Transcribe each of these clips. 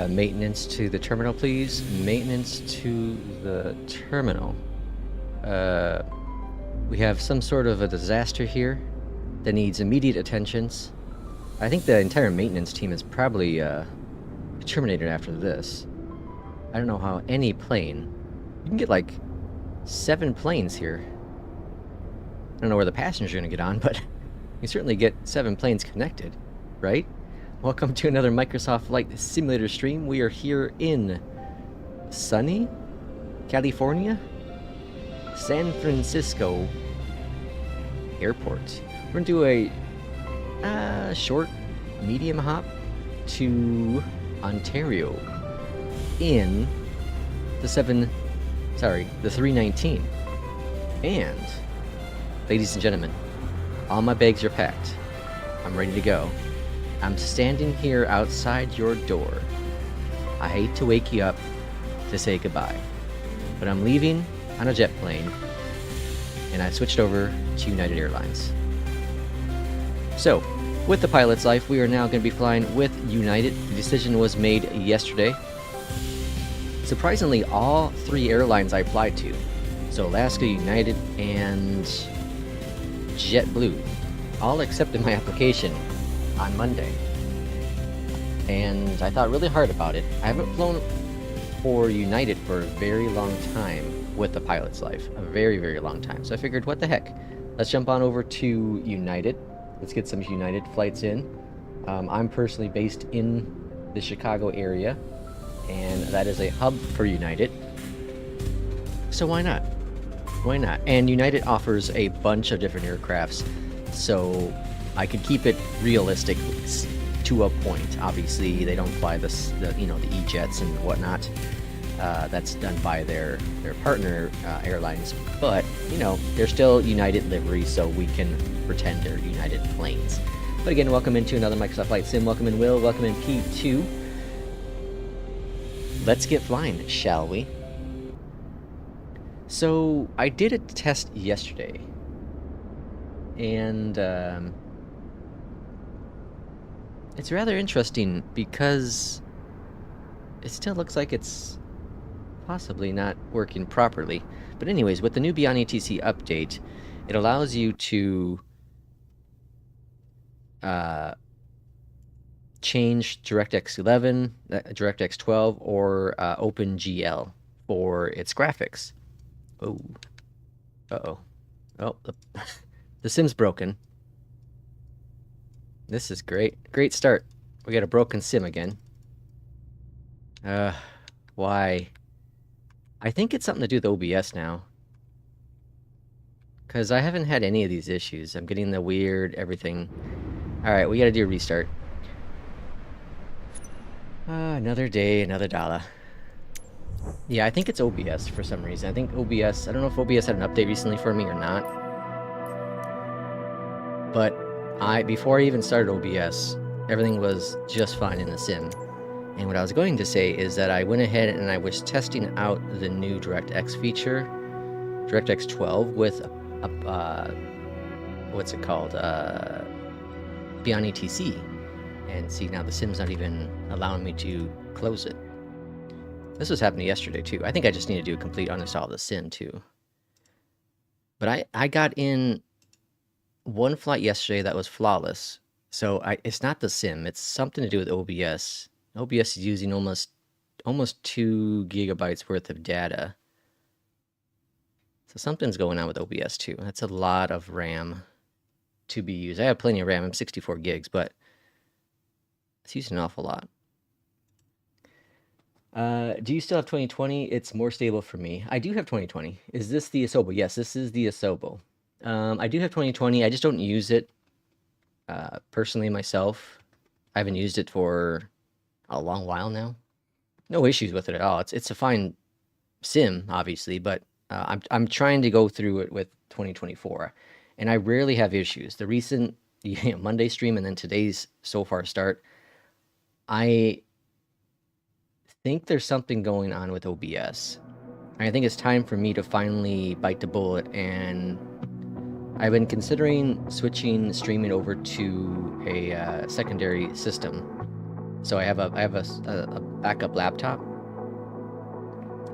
Maintenance to the terminal, please. Maintenance to the terminal. We have some sort of a disaster here that needs immediate attentions. I think the entire maintenance team is probably terminated after this. I don't know how any plane... You can get like 7 planes here. I don't know where the passengers are going to get on, but you certainly get 7 planes connected, right? Welcome to another Microsoft Flight Simulator stream. We are here in sunny California, San Francisco Airport. We're going to do a short, medium hop to Ontario in the 319. And, ladies and gentlemen, all my bags are packed. I'm ready to go. I'm standing here outside your door. I hate to wake you up to say goodbye, but I'm leaving on a jet plane, and I switched over to United Airlines. So, with the pilot's life, we are now going to be flying with United. The decision was made yesterday. Surprisingly, all 3 airlines I applied to, so Alaska, United, and JetBlue, all accepted my application on Monday. And I thought really hard about it. I haven't flown for United for a very long time with the pilot's life. A very, very long time. So I figured, what the heck? Let's jump on over to United. Let's get some United flights in. I'm personally based in the Chicago area, and that is a hub for United. So why not? Why not? And United offers a bunch of different aircrafts, so I could keep it realistic to a point. Obviously, they don't fly the E-jets and whatnot. That's done by their partner airlines, but they're still United livery, so we can pretend they're United planes. But again, welcome into another Microsoft Flight Sim. Welcome in Will. Welcome in P2. Let's get flying, shall we? So I did a test yesterday, and it's rather interesting because it still looks like it's possibly not working properly. But anyways, with the new Beyondatc update, it allows you to change DirectX 11, DirectX 12, or OpenGL for its graphics. Oh. Uh-oh. Oh, the sim's broken. This is great. Great start. We got a broken sim again. Why? I think it's something to do with OBS now. Because I haven't had any of these issues. I'm getting the weird everything. Alright, we gotta do a restart. Another day, another dollar. Yeah, I think it's OBS for some reason. I think OBS... I don't know if OBS had an update recently for me or not. But before I even started OBS, everything was just fine in the sim. And what I was going to say is that I went ahead and I was testing out the new DirectX feature, DirectX 12, with what's it called? Beyondatc. And see, now the sim's not even allowing me to close it. This was happening yesterday too. I think I just need to do a complete uninstall of the sim too. But I got in one flight yesterday that was flawless. So it's not the sim, it's something to do with OBS. OBS is using almost 2 gigabytes worth of data. So something's going on with OBS too. That's a lot of RAM to be used. I have plenty of RAM. I'm 64 gigs, but it's using an awful lot. Do you still have 2020? It's more stable for me. I do have 2020. Is this the Asobo? Yes, this is the Asobo. I do have 2020. I just don't use it personally myself. I haven't used it for a long while now. No issues with it at all. It's a fine sim, obviously, but I'm trying to go through it with 2024, and I rarely have issues. The recent Monday stream and then today's so far start, I think there's something going on with OBS. I think it's time for me to finally bite the bullet, and I've been considering switching streaming over to a secondary system. So I have a backup laptop,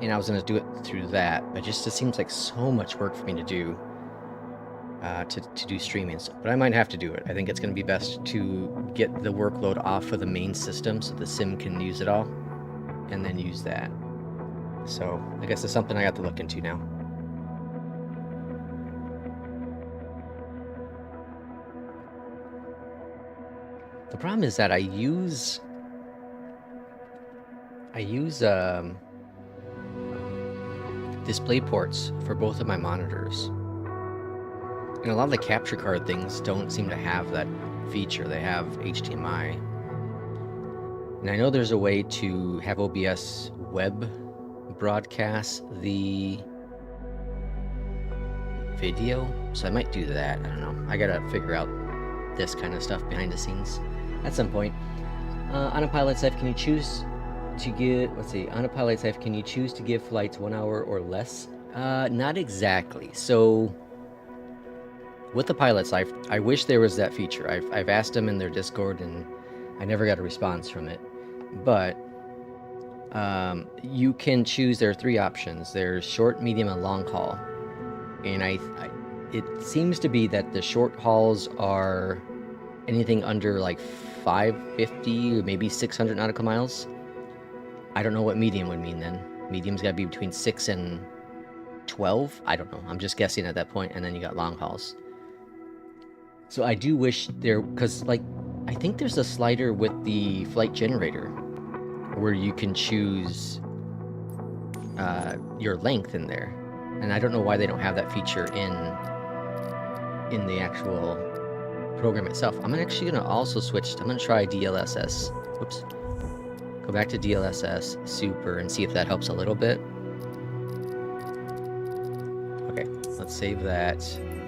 and I was gonna do it through that, but it seems like so much work for me to do to do streaming. But I might have to do it. I think it's gonna be best to get the workload off of the main system so the sim can use it all, and then use that. So I guess it's something I have to look into now. The problem is that I use display ports for both of my monitors, and a lot of the capture card things don't seem to have that feature. They have HDMI, and I know there's a way to have OBS web broadcast the video, so I might do that. I don't know. I gotta figure out this kind of stuff behind the scenes at some point. On a pilot's life, can you choose to give, let's see, on a pilot's life, can you choose to give flights 1 hour or less? Not exactly. So with the pilot's life, I wish there was that feature. I've asked them in their Discord, and I never got a response from it. But you can choose, there are 3 options. There's short, medium, and long haul. And it seems to be that the short hauls are anything under like 550 or maybe 600 nautical miles. I don't know what medium would mean then. Medium's got to be between 6 and 12. I don't know. I'm just guessing at that point. And then you got long hauls. So I do wish there, because like I think there's a slider with the flight generator where you can choose your length in there, and I don't know why they don't have that feature in the actual program itself. I'm actually gonna also switch. I'm gonna try DLSS. Whoops. Go back to DLSS Super and see if that helps a little bit. Okay, let's save that.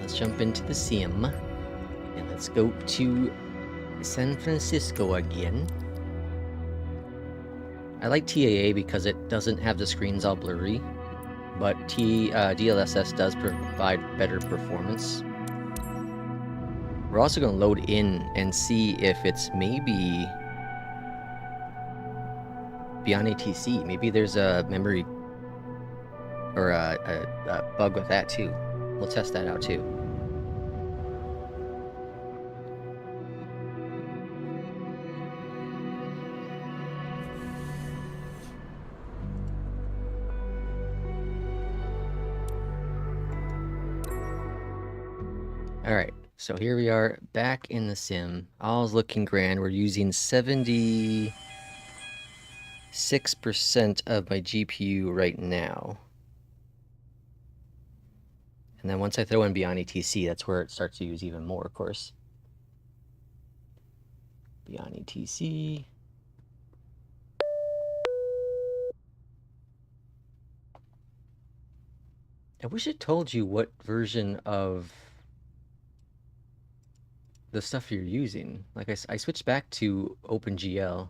Let's jump into the sim, and let's go to San Francisco again. I like TAA because it doesn't have the screens all blurry, but DLSS does provide better performance. We're also going to load in and see if it's maybe beyond ATC. Maybe there's a memory or a bug with that too. We'll test that out too. All right, so here we are back in the sim. All's looking grand. We're using 76% of my GPU right now. And then once I throw in Beyond ATC, that's where it starts to use even more, of course. Beyond ATC. I wish it told you what version of the stuff you're using. Like I switched back to OpenGL,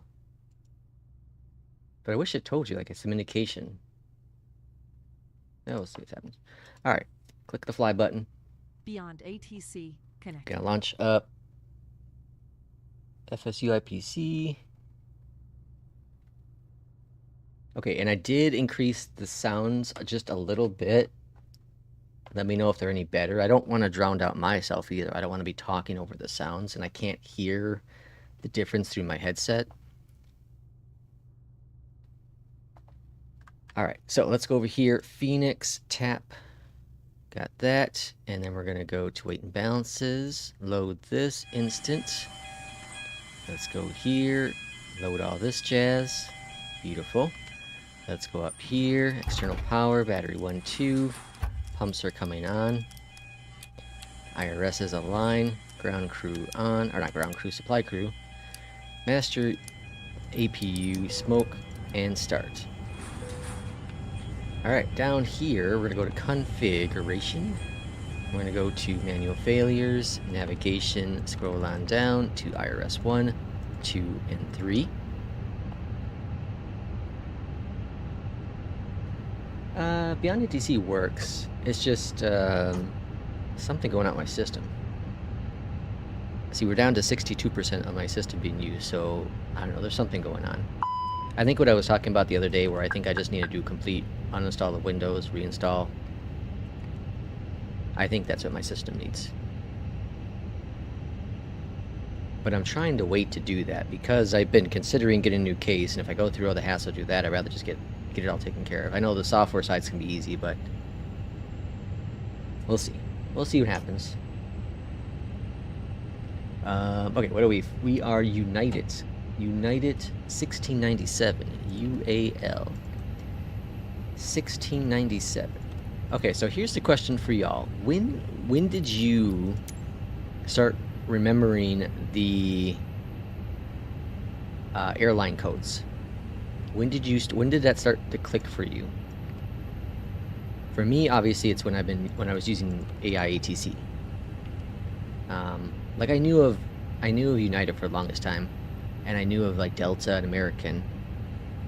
but I wish it told you, like, it's some indication. Now we'll see what happens. All right, click the fly button. Beyond ATC connect. Gonna launch up FSU IPC. Okay, and I did increase the sounds just a little bit. Let me know if they're any better. I don't want to drown out myself either. I don't want to be talking over the sounds, and I can't hear the difference through my headset. All right, so let's go over here. Phoenix, tap. Got that. And then we're going to go to weight and balances. Load this instant. Let's go here. Load all this jazz. Beautiful. Let's go up here. External power, battery 1, 2. Pumps are coming on. IRS is aligned. Ground crew on. Or not ground crew, supply crew. Master APU, smoke, and start. Alright, down here, we're going to go to configuration. We're going to go to manual failures, navigation, scroll on down to IRS 1, 2, and 3. Beyond ATC works. It's just something going on in my system. See, we're down to 62% of my system being used, so I don't know, there's something going on. I think what I was talking about the other day, where I think I just need to do complete uninstall the Windows, reinstall. I think that's what my system needs. But I'm trying to wait to do that because I've been considering getting a new case, and if I go through all the hassle to do that, I'd rather just get it all taken care of. I know the software side's can be easy, but we'll see. We'll see what happens. Okay, what are we? We are United. United 1697. UAL. 1697. Okay, so here's the question for y'all. When did you start remembering the airline codes? When did that start to click for you? For me, obviously, it's when I was using ATC. Like I knew of United for the longest time, and I knew of like Delta and American,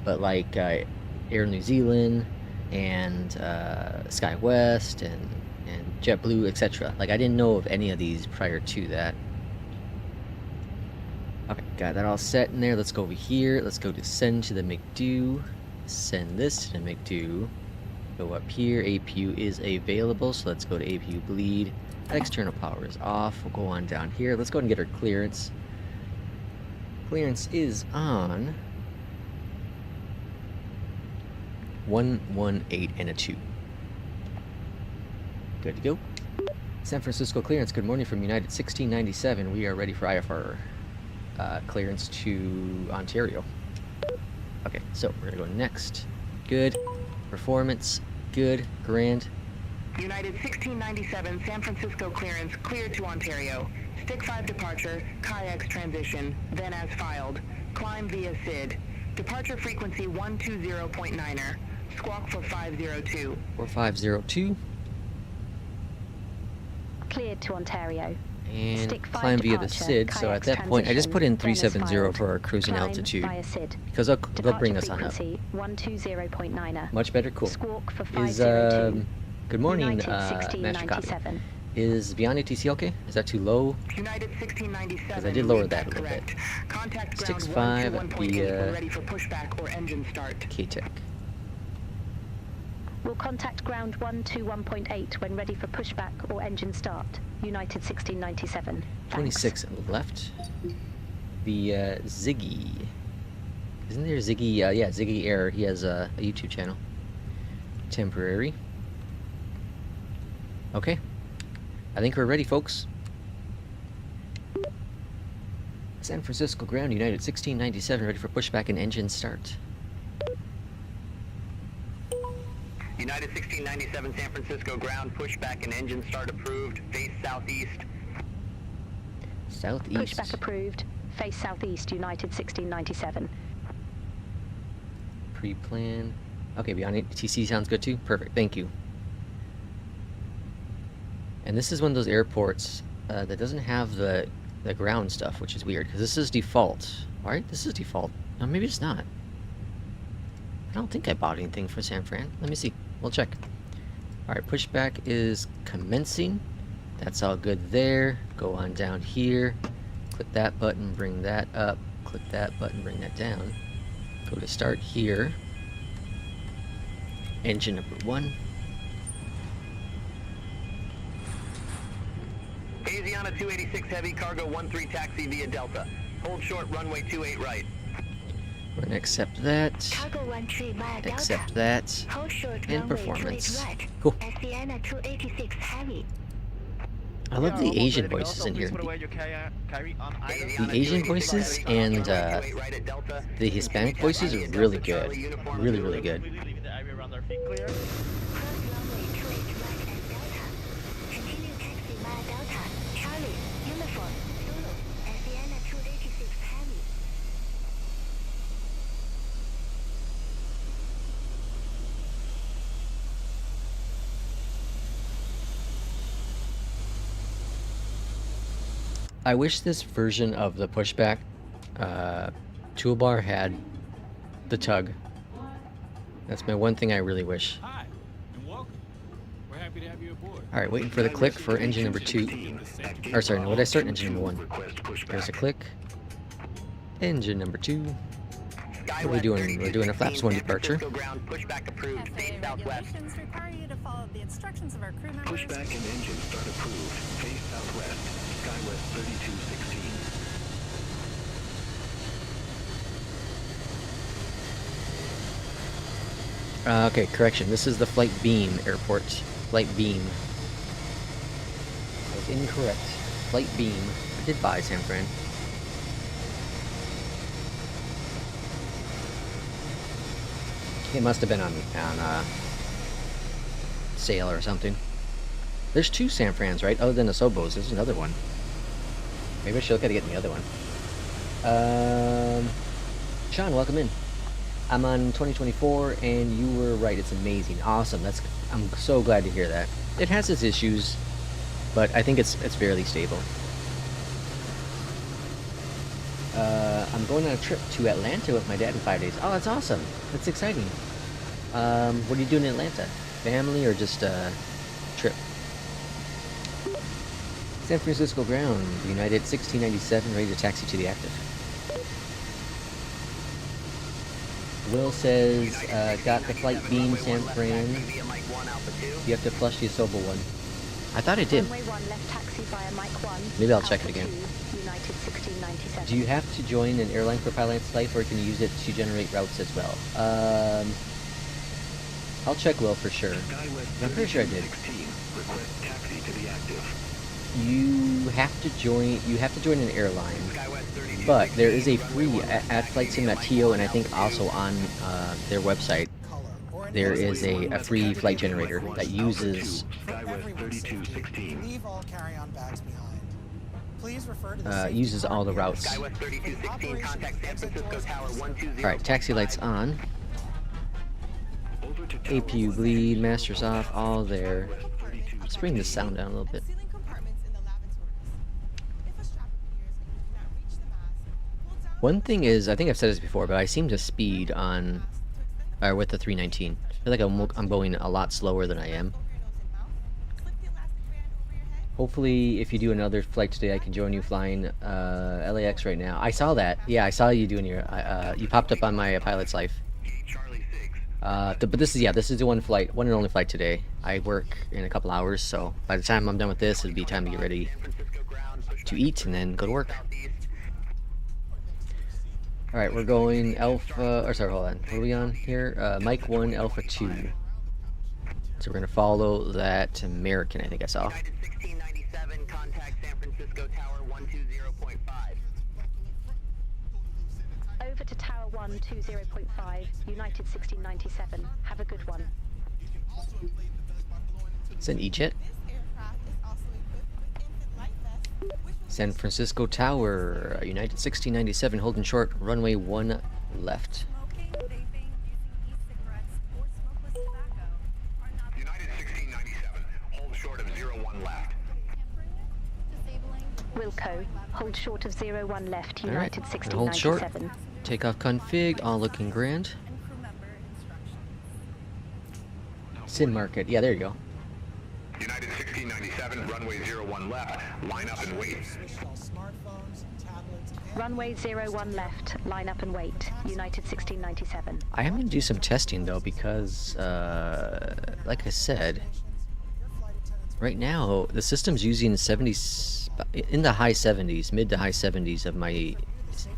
but like Air New Zealand and SkyWest and JetBlue, etc. Like I didn't know of any of these prior to that. Okay, got that all set in there. Let's go over here. Let's go to send to the McDo. Send this to the McDo. Go up here. APU is available, so let's go to APU bleed. External power is off. We'll go on down here. Let's go ahead and get our clearance. Clearance is on 118 and a 2. Good to go. San Francisco clearance. Good morning from United 1697. We are ready for IFR clearance to Ontario. Okay, so we're gonna go next. Good. Performance. Good. Grand. United 1697 San Francisco clearance cleared to Ontario. Stick 5 departure, kayaks transition, then as filed. Climb via SID. Departure frequency 120.9er. Squawk for 502. 4502. Cleared to Ontario. And Stick 5 climb via the departure, SID, so at that point I just put in transition, 370 for our cruising Climb altitude. via SID. Because they'll bring us on up. Departure frequency 120.9er. Much better, cool. Squawk for Is 502. good morning, United Master Copy. 1697. Is Beyondatc okay? Is that too low? United 1697. Because I did lower that a little correct. bit. Contact ground 65 121.8 via when ready for pushback or engine start. KTEC. Will contact ground 121.8 when ready for pushback or engine start. United 1697. Thanks. 26 left. The Ziggy. Isn't there Ziggy? Yeah, Ziggy Air. He has a YouTube channel. Temporary. Okay. I think we're ready, folks. San Francisco ground, United 1697, ready for pushback and engine start. United 1697 San Francisco ground, pushback and engine start approved, face southeast. Southeast. Pushback approved. Face southeast. United 1697. Pre-plan. Okay, Beyondatc sounds good too. Perfect, thank you. And this is one of those airports that doesn't have the ground stuff, which is weird, because this is default. Alright, this is default. No, maybe it's not. I don't think I bought anything for San Fran. Let me see. We'll check. Alright, pushback is commencing. That's all good there. Go on down here. Click that button, bring that up. Click that button, bring that down. Go to start here. Engine number 1. Asiana 286 heavy, cargo 13 taxi via Delta. Hold short, runway 28 right. We're gonna accept that. Cargo 13 via Delta. Accept that. Hold short And runway performance. 28 right. Cool. Asiana 286 heavy. I love the Asian voices in here. The Asian voices and the Hispanic voices are really good. Really, really good. Cross runway 28 right at Delta. Continue taxi via Delta. Charlie, uniform, Zulu. Asiana 286 heavy. I wish this version of the pushback toolbar had the tug. That's my one thing I really wish. Hi, and welcome. We're happy to have you aboard. Alright, waiting for the click for engine number 2. Or sorry, no, what did I start? Engine number 1. There's a click. Engine number 2. What are we doing? We're doing a flaps 1 departure. Ground pushback approved. Face southwest. Regulations require you to follow the instructions of our crew members. Pushback and engine start approved. Face southwest. Skywest 3216. Okay, correction. This is the Flight Beam airport. Flight Beam. I was incorrect. Flight Beam. I did buy San Fran. It must have been on sale or something. There's 2 San Frans, right? Other than the Sobos, there's another one. Maybe I should look at getting the other one. Sean, welcome in. I'm on 2024, and you were right. It's amazing, awesome. I'm so glad to hear that. It has its issues, but I think it's fairly stable. I'm going on a trip to Atlanta with my dad in 5 days. Oh, that's awesome. That's exciting. What are you doing in Atlanta? Family or just a trip? San Francisco ground, United 1697, ready to taxi to the active. Will says, got the Flight Beam San Fran. You have to flush the Asobo one. I thought I did. Runway 1 left taxi via Mike 1. Maybe I'll check it again. 2, United 1697. Do you have to join an airline for pilot's life, or can you use it to generate routes as well? I'll check Will for sure. I'm pretty sure I did. Request taxi to the active. You have to join an airline, but there is a free at FlightSim.to, and I think also on their website there is a free flight generator that uses Leave all carry-on bags behind. Please refer to the uses all the routes. Skywest 3216, contact San Francisco Tower 120. Alright, taxi lights on. APU bleed, masters off, all there. Let's bring the sound down a little bit. One thing is, I think I've said this before, but I seem to speed on, with the 319. I feel like I'm going a lot slower than I am. Hopefully, if you do another flight today, I can join you flying LAX right now. I saw that. Yeah, I saw you doing your. You popped up on my pilot's life. But this is the one and only flight today. I work in a couple hours, so by the time I'm done with this, it'll be time to get ready to eat and then go to work. All right, we're going Alpha. Or sorry, hold on. What are we on here? Mike 1, Alpha 2. So we're gonna follow that American. I think I saw. United 1697, contact San Francisco Tower 120.5. Over to Tower 120.5, United 1697. Have a good one. It's an E-jet. San Francisco Tower, United 1697, holding short, runway 1 left. United 1697, hold short of 01 left. Wilco, hold short of 01 left, All right, United hold short. 1697. Takeoff config, all looking grand. Sim market, yeah, there you go. United 1697, runway 01 left. Line up and wait. Runway 01 left, line up and wait, United 1697. I am going to do some testing though because, like I said, right now the system's using 70s, in the high 70s, mid to high 70s of my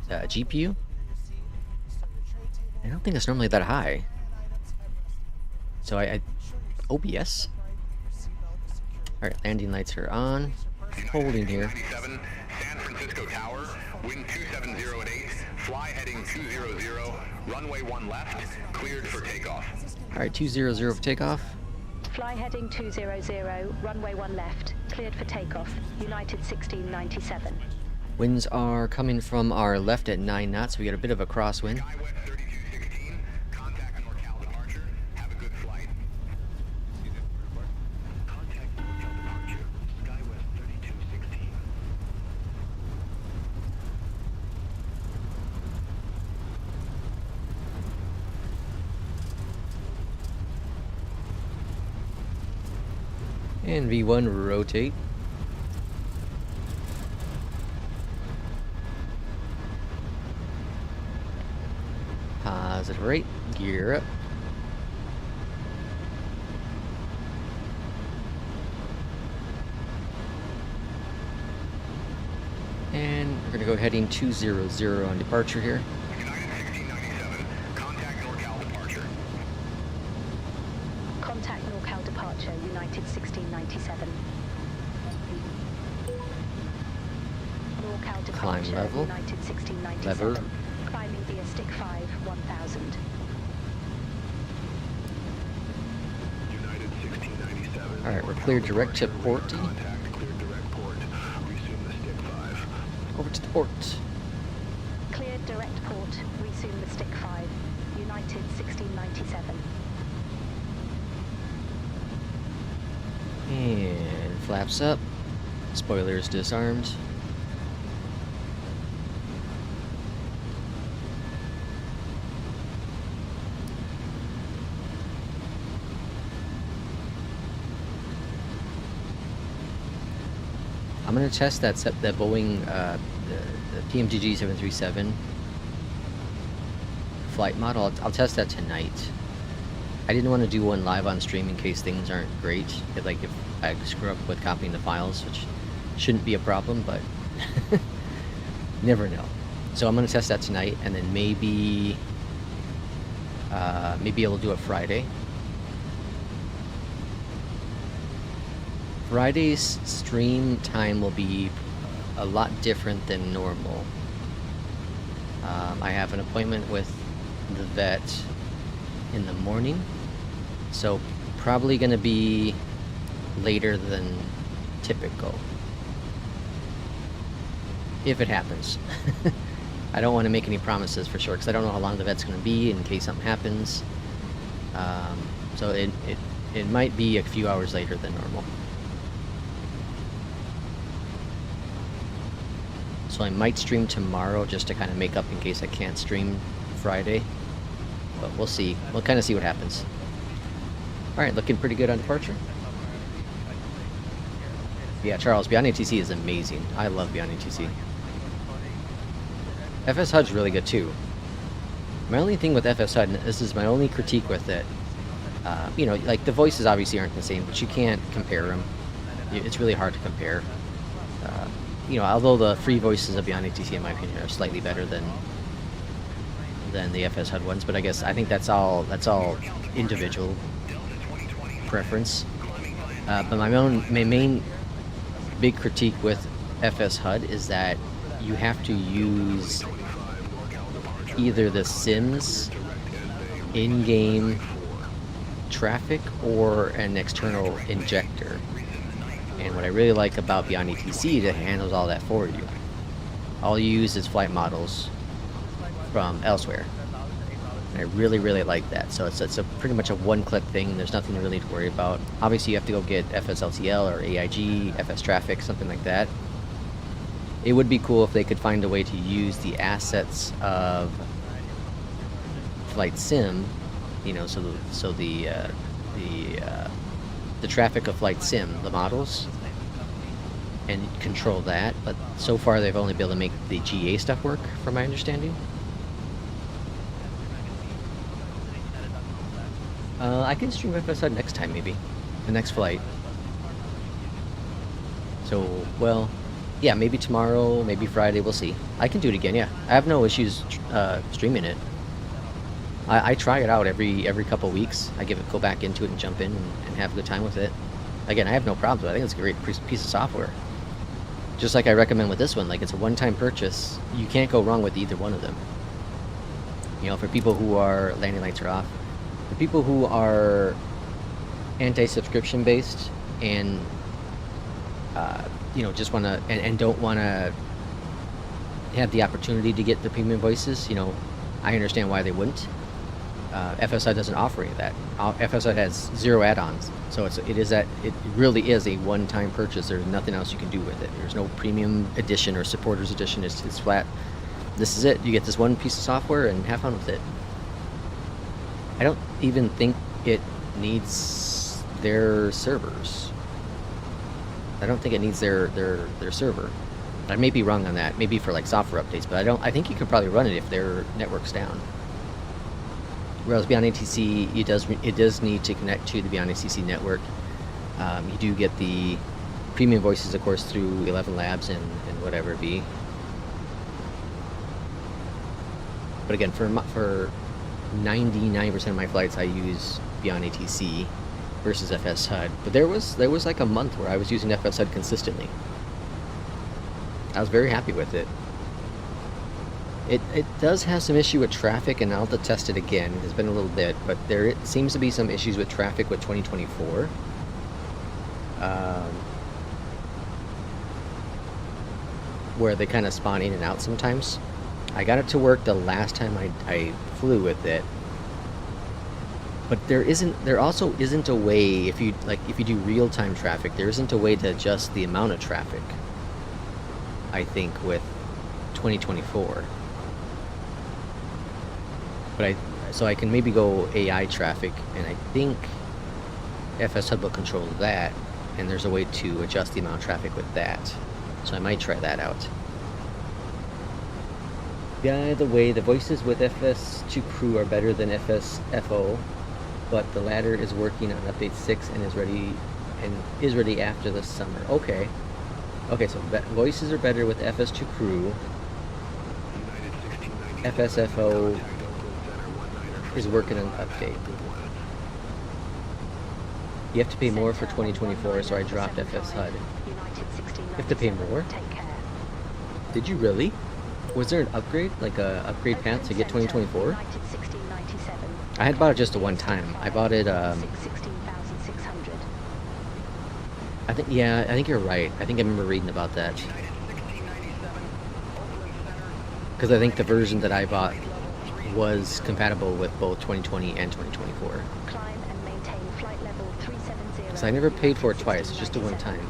GPU. I don't think it's normally that high. So I OBS. Alright, landing lights are on. Holding here. San Francisco Tower, wind 270 at 8, fly heading 200, runway 1 left, cleared for takeoff. Alright, 200 for takeoff. Fly heading 200, runway 1 left, cleared for takeoff, United 1697. Winds are coming from our left at 9 knots. We got a bit of a crosswind. Skywest 3216, contact NorCal departure. Have a good flight. Contact NorCal departure. Skywest 3216. And V1 rotate. Positive rate, gear up. And we're going to go heading 200 on departure here. United 1697, contact NorCal departure. Contact NorCal departure, United 1697. NorCal Climb departure, level. United 1697. Lever. Climbing via stick 5, 1000. United 1697. Alright, we're cleared direct to port. Contact cleared direct port. Resume the stick 5. Over to the port. Cleared direct port, resume the stick 5, United 1697. And flaps up. Spoilers disarmed. I'm gonna test that Boeing, the PMGG 737 flight model. I'll test that tonight. I didn't want to do one live on stream in case things aren't great. Like if I screw up with copying the files, which shouldn't be a problem, but never know. So I'm gonna test that tonight, and then maybe able to do it Friday. Friday's stream time will be a lot different than normal. I have an appointment with the vet in the morning, so probably going to be later than typical. If it happens. I don't want to make any promises for sure, because I don't know how long the vet's going to be in case something happens. So it might be a few hours later than normal. So I might stream tomorrow just to kind of make up in case I can't stream Friday. But we'll see. We'll kind of see what happens. Alright, looking pretty good on departure. Yeah, Charles, Beyondatc is amazing. I love Beyondatc. FS HUD's really good too. My only thing with FS HUD, and this is my only critique with it, you know, like the voices obviously aren't the same, but you can't compare them. It's really hard to compare. You know, although the free voices of Beyondatc, in my opinion, are slightly better than the FS HUD ones, but I think that's all individual preference. But my main big critique with FS HUD is that you have to use either the Sims in-game traffic or an external injector. And what I really like about Beyondatc is it handles all that for you. All you use is flight models from elsewhere. And I really, really like that. So it's a pretty much a one-click thing. There's nothing really to worry about. Obviously, you have to go get FSLTL or AIG, FS Traffic, something like that. It would be cool if they could find a way to use the assets of Flight Sim, you know, so the traffic of Flight Sim, the models, and control that. But so far, they've only been able to make the GA stuff work, from my understanding. I can stream FSUD next time, maybe. The next flight. So, well, yeah, maybe tomorrow, maybe Friday, we'll see. I can do it again, yeah. I have no issues streaming it. I try it out every couple weeks. I go back into it and jump in and have a good time with it. Again, I have no problems with it. I think it's a great piece of software. Just like I recommend with this one, like it's a one-time purchase. You can't go wrong with either one of them. You know, for people who are, landing lights are off, for people who are anti-subscription based and you know, just want to and don't want to have the opportunity to get the premium voices, you know, I understand why they wouldn't. FSI doesn't offer any of that. FSI has 0 add-ons, so it really is a one-time purchase. There's nothing else you can do with it. There's no premium edition or supporters edition. It's flat. This is it. You get this one piece of software and have fun with it. I don't even think it needs their servers. I don't think it needs their server. I may be wrong on that. Maybe for like software updates, but I think you could probably run it if their network's down. Whereas Beyondatc, it does need to connect to the Beyondatc network. You do get the premium voices, of course, through 11 Labs and whatever it be. But again, for 99% of my flights, I use Beyondatc versus FS HUD. But there was like a month where I was using FS HUD consistently. I was very happy with it. It does have some issue with traffic, and I'll have to test it again. It's been a little bit, but there seems to be some issues with traffic with 2024. Where they kind of spawn in and out sometimes. I got it to work the last time I flew with it, but there also isn't a way, if you do real-time traffic, there isn't a way to adjust the amount of traffic, I think, with 2024. But so I can maybe go AI traffic, and I think FS HUD will control that, and there's a way to adjust the amount of traffic with that. So I might try that out. By the way, the voices with FS2 Crew are better than FSFO, but the latter is working on update 6 and is ready after the summer. Okay. Okay, so voices are better with FS2 Crew. FSFO is working on an update. You have to pay more for 2024, so I dropped FS HUD. You have to pay more? Did you really? Was there an upgrade, like a upgrade path to get 2024? I had bought it just the one time. I bought it, I think you're right. I think I remember reading about that. Because I think the version that I bought was compatible with both 2020 and 2024. So I never paid for it twice, just the one time.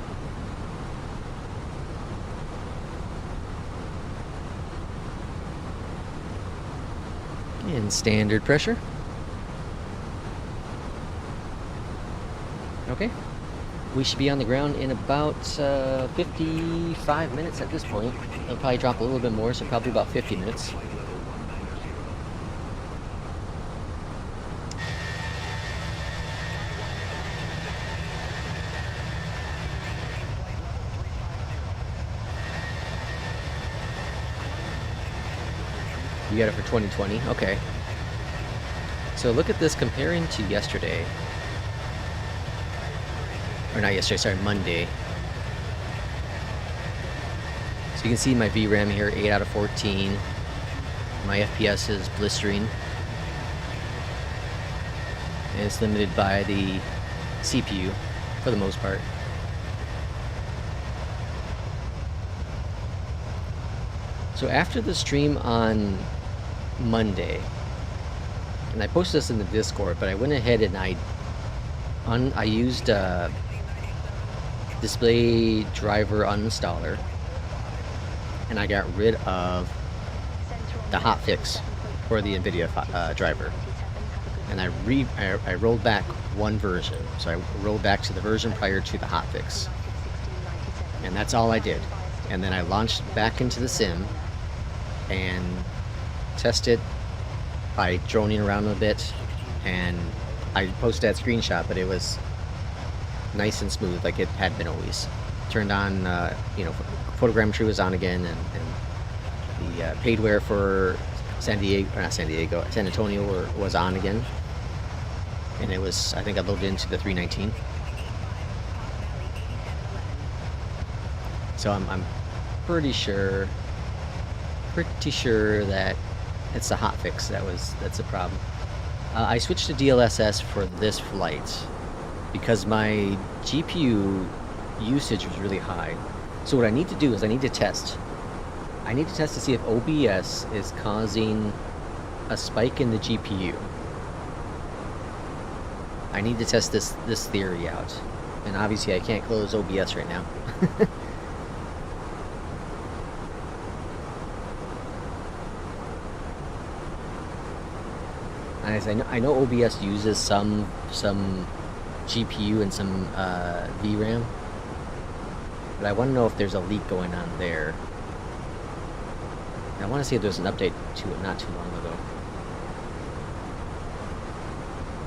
And standard pressure. Okay. We should be on the ground in about 55 minutes at this point. It'll probably drop a little bit more, so probably about 50 minutes. You got it for 2020? Okay. So look at this comparing to yesterday. Or not yesterday, sorry, Monday. So you can see my VRAM here, 8 out of 14. My FPS is blistering. And it's limited by the CPU, for the most part. So after the stream on Monday, and I posted this in the Discord, but I went ahead and I used display driver uninstaller, and I got rid of the hotfix for the NVIDIA driver, and I rolled back one version. So I rolled back to the version prior to the hotfix, and that's all I did. And then I launched back into the sim and tested by droning around a bit, and I posted that screenshot, but it was nice and smooth, like it had been always. Turned on, photogram tree was on again, and the paidware for San Antonio was on again, and it was, I think I loaded into the 319. So I'm pretty sure that it's the hotfix that's the problem. I switched to DLSS for this flight because my GPU usage was really high. So what I need to do is I need to test to see if OBS is causing a spike in the GPU. I need to test this theory out, and obviously I can't close OBS right now. I know OBS uses some GPU and some VRAM, But I want to know if there's a leak going on there. And I want to see if there's an update to it not too long ago.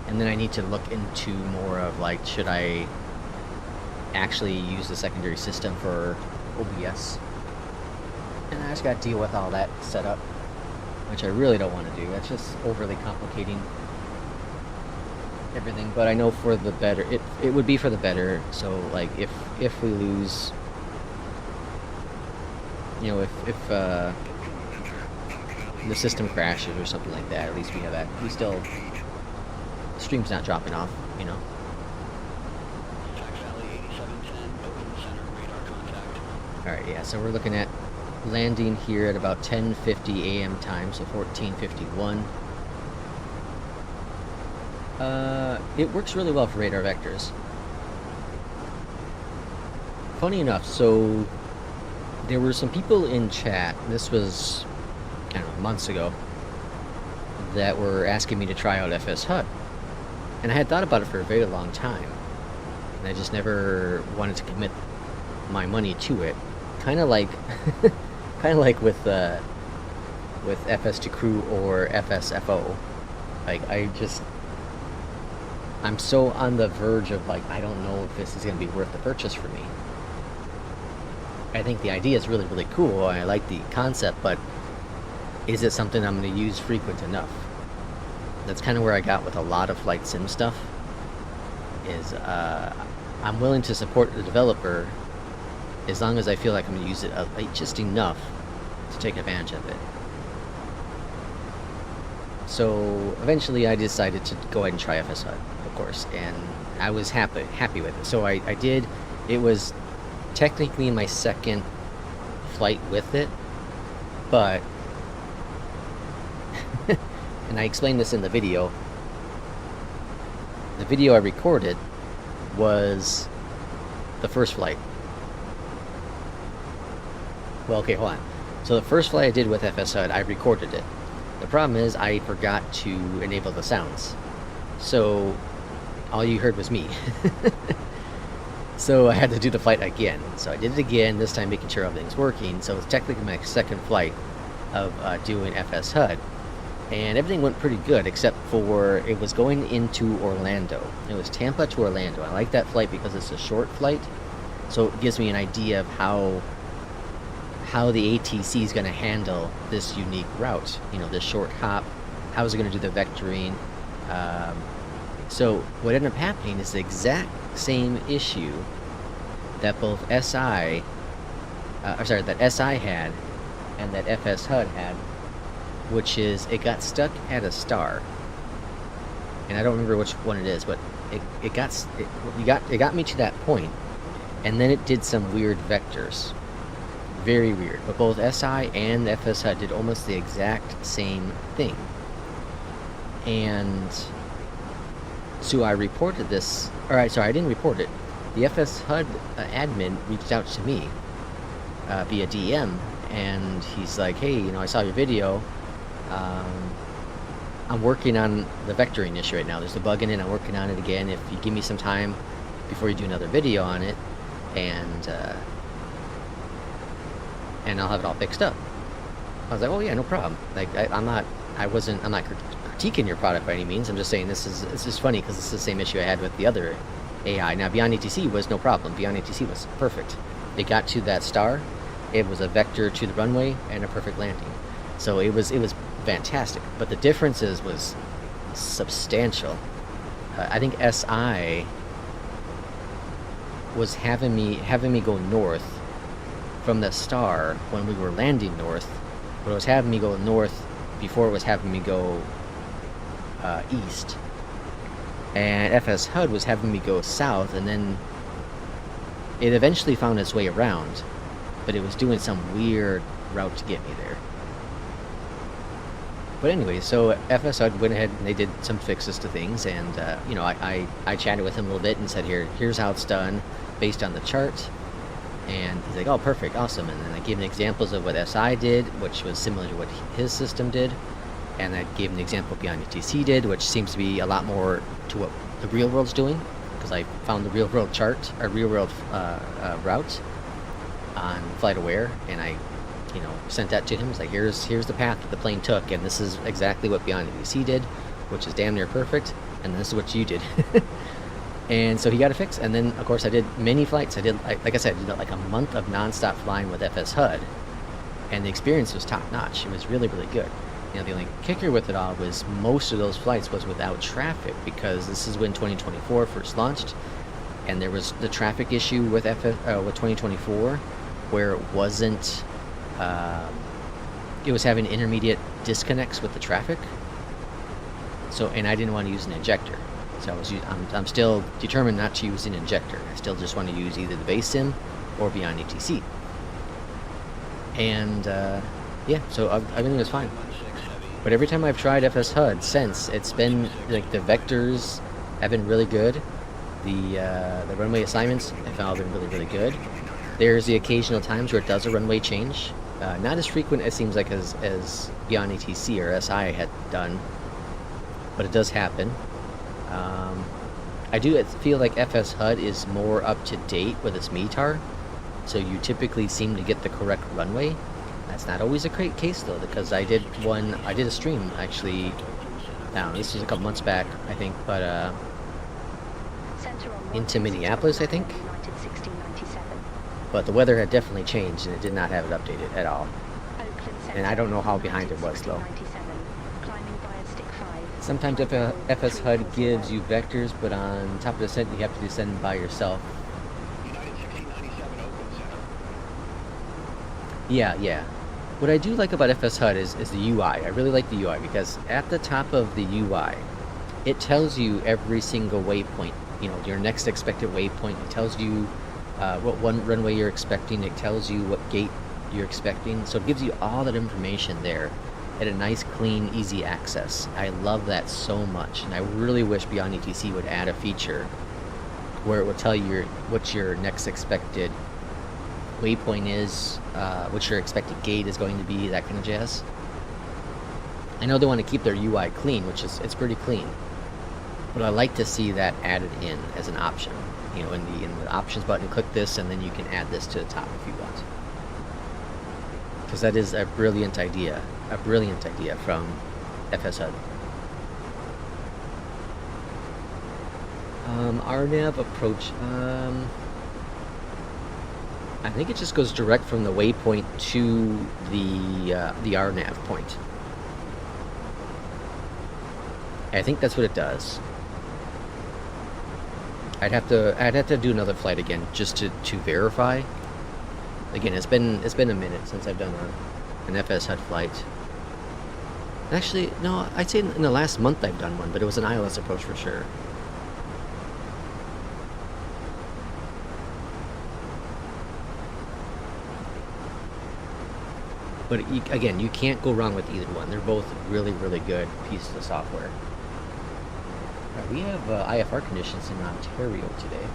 And then I need to look into more of like, should I actually use the secondary system for OBS? And I just got to deal with all that setup, which I really don't want to do. That's just overly complicating everything. But I know for the better, it would be for the better. So like if we lose, you know, if the system crashes or something like that, at least we have that. We still, the stream's not dropping off, you know. Alright, yeah, so we're looking at landing here at about 10:50 a.m. time, so 14:51. It works really well for radar vectors. Funny enough, so there were some people in chat, this was, I don't know, months ago, that were asking me to try out FS HUD. And I had thought about it for a very long time, and I just never wanted to commit my money to it. Kind of like, with FS2 Crew or FSFO. Like, I'm so on the verge of like, I don't know if this is going to be worth the purchase for me. I think the idea is really, really cool. I like the concept, but is it something I'm going to use frequent enough? That's kind of where I got with a lot of flight sim stuff. Is I'm willing to support the developer as long as I feel like I'm going to use it just enough to take advantage of it. So eventually I decided to go ahead and try FS HUD, of course, and I was happy with it. So I did. It was technically my second flight with it, but and I explained this in the video. The video I recorded was the first flight. Well, okay, hold on. So the first flight I did with FS HUD, I recorded it. The problem is I forgot to enable the sounds. So all you heard was me. So I had to do the flight again. So I did it again, this time making sure everything's working. So it's technically my second flight of doing FS HUD. And everything went pretty good, except for it was going into Orlando. It was Tampa to Orlando. I like that flight because it's a short flight. So it gives me an idea of how the ATC is going to handle this unique route, you know, this short hop. How is it going to do the vectoring? So what ended up happening is the exact same issue that both that SI had and that FS HUD had, which is it got stuck at a star. And I don't remember which one it is, but it got me to that point, and then it did some weird vectors. Very weird. But both SI and FS HUD did almost the exact same thing. And so I reported this. Alright, sorry, I didn't report it. The FS HUD admin reached out to me via DM, and he's like, hey, you know, I saw your video. I'm working on the vectoring issue right now. There's a bug in it. I'm working on it again. If you give me some time before you do another video on it, and I'll have it all fixed up. I was like, oh yeah, no problem. Like I'm not critiquing your product by any means. I'm just saying it's just funny because it's the same issue I had with the other AI. Now Beyondatc was no problem. Beyondatc was perfect. They got to that star. It was a vector to the runway and a perfect landing. So it was fantastic. But the differences was substantial. I think SI was having me go north from the star when we were landing north, but it was having me go north before it was having me go east. And FS HUD was having me go south, and then it eventually found its way around, but it was doing some weird route to get me there. But anyway, so FS HUD went ahead and they did some fixes to things, and you know, I chatted with him a little bit and said, here's how it's done based on the chart. And he's like, oh, perfect, awesome. And then I gave him examples of what SI did, which was similar to what his system did. And I gave him an example of Beyondatc did, which seems to be a lot more to what the real world's doing, because I found the real world chart, or real world route. on FlightAware, and I, you know, sent that to him. It's like, here's the path that the plane took, and this is exactly what Beyondatc did, which is damn near perfect, and this is what you did. And so he got it fixed, and then of course I did many flights. Like I said, I did like a month of non-stop flying with FS HUD, and the experience was top notch. It was really, really good. You know, the only kicker with it all was most of those flights was without traffic, because this is when 2024 first launched, and there was the traffic issue with with 2024, where it wasn't, it was having intermediate disconnects with the traffic. So, and I didn't want to use an injector, so I'm still determined not to use an injector. I still just want to use either the base sim or Beyondatc. And yeah, so everything was fine. But every time I've tried FS HUD since, it's been like the vectors have been really good. The runway assignments have all been really, really good. There's the occasional times where it does a runway change. Not as frequent, it seems like, as Beyondatc or SI had done, but it does happen. I do feel like FS HUD is more up to date with its METAR, so you typically seem to get the correct runway. That's not always a great case though, because I did a stream actually. Now this was a couple months back, I think, but into Minneapolis, I think. But the weather had definitely changed, and it did not have it updated at all. And I don't know how behind it was though. Sometimes FS HUD gives you vectors, but on top of the descent, you have to descend by yourself. Yeah. What I do like about FS HUD is the UI. I really like the UI, because at the top of the UI, it tells you every single waypoint. You know, your next expected waypoint. It tells you what one runway you're expecting. It tells you what gate you're expecting. So it gives you all that information there at a nice, clean, easy access. I love that so much, and I really wish Beyondatc would add a feature where it would tell you what your next expected waypoint is, what your expected gate is going to be, that kind of jazz. I know they want to keep their UI clean, which is, it's pretty clean, but I like to see that added in as an option. You know, in the options button, click this, and then you can add this to the top if you want. Because that is a brilliant idea from FS HUD. RNAV approach. I think it just goes direct from the waypoint to the RNAV point. I think that's what it does. I'd have to do another flight again just to verify. Again, it's been a minute since I've done an FS HUD flight. Actually, no, I'd say in the last month I've done one, but it was an ILS approach for sure. But again, you can't go wrong with either one. They're both really, really good pieces of software. We have IFR conditions in Ontario today.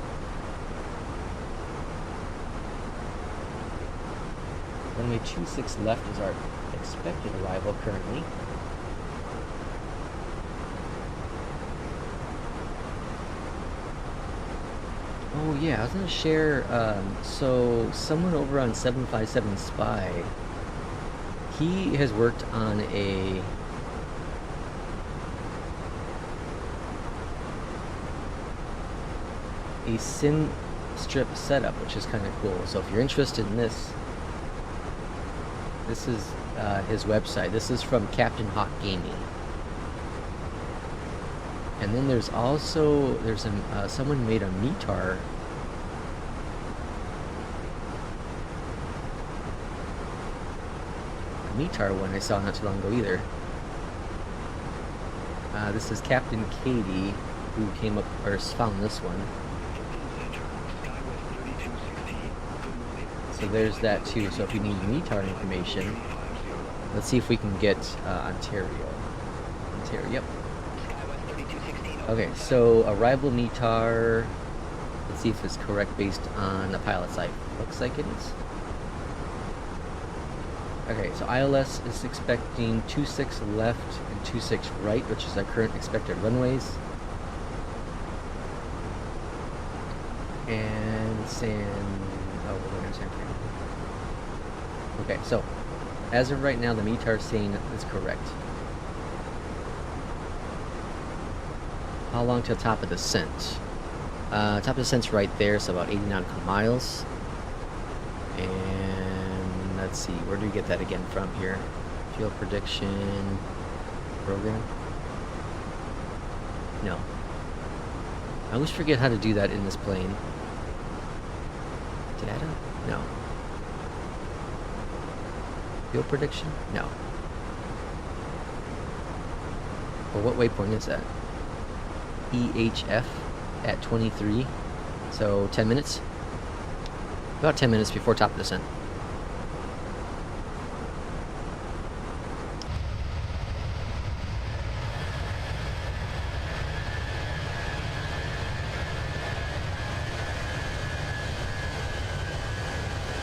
Runway 26 left is our expected arrival currently. Oh yeah, I was gonna share, so someone over on 757 Spy, he has worked on a sim strip setup, which is kind of cool. So if you're interested in this, this is his website. This is from Captain Hawk Gaming. And then there's also, someone made a METAR. METAR one I saw not too long ago either. This is Captain Katie, who came up, or found this one. So there's that too. So if you need METAR information, let's see if we can get Ontario. Yep. Okay, so arrival METAR. Let's see if it's correct based on the pilot's life. Looks like it is. Okay, so ILS is expecting 26 left and 26 right, which is our current expected runways. And we're going to San Fran. Okay, so as of right now, the METAR is saying is correct. How long to the top of descent? Top of descent's right there, so about 80 nautical miles. And let's see, where do we get that again from here? Fuel prediction program? No. I always forget how to do that in this plane. Data? No. Fuel prediction? No. Well, what waypoint is that? EHF at 23. So 10 minutes? About 10 minutes before top of descent.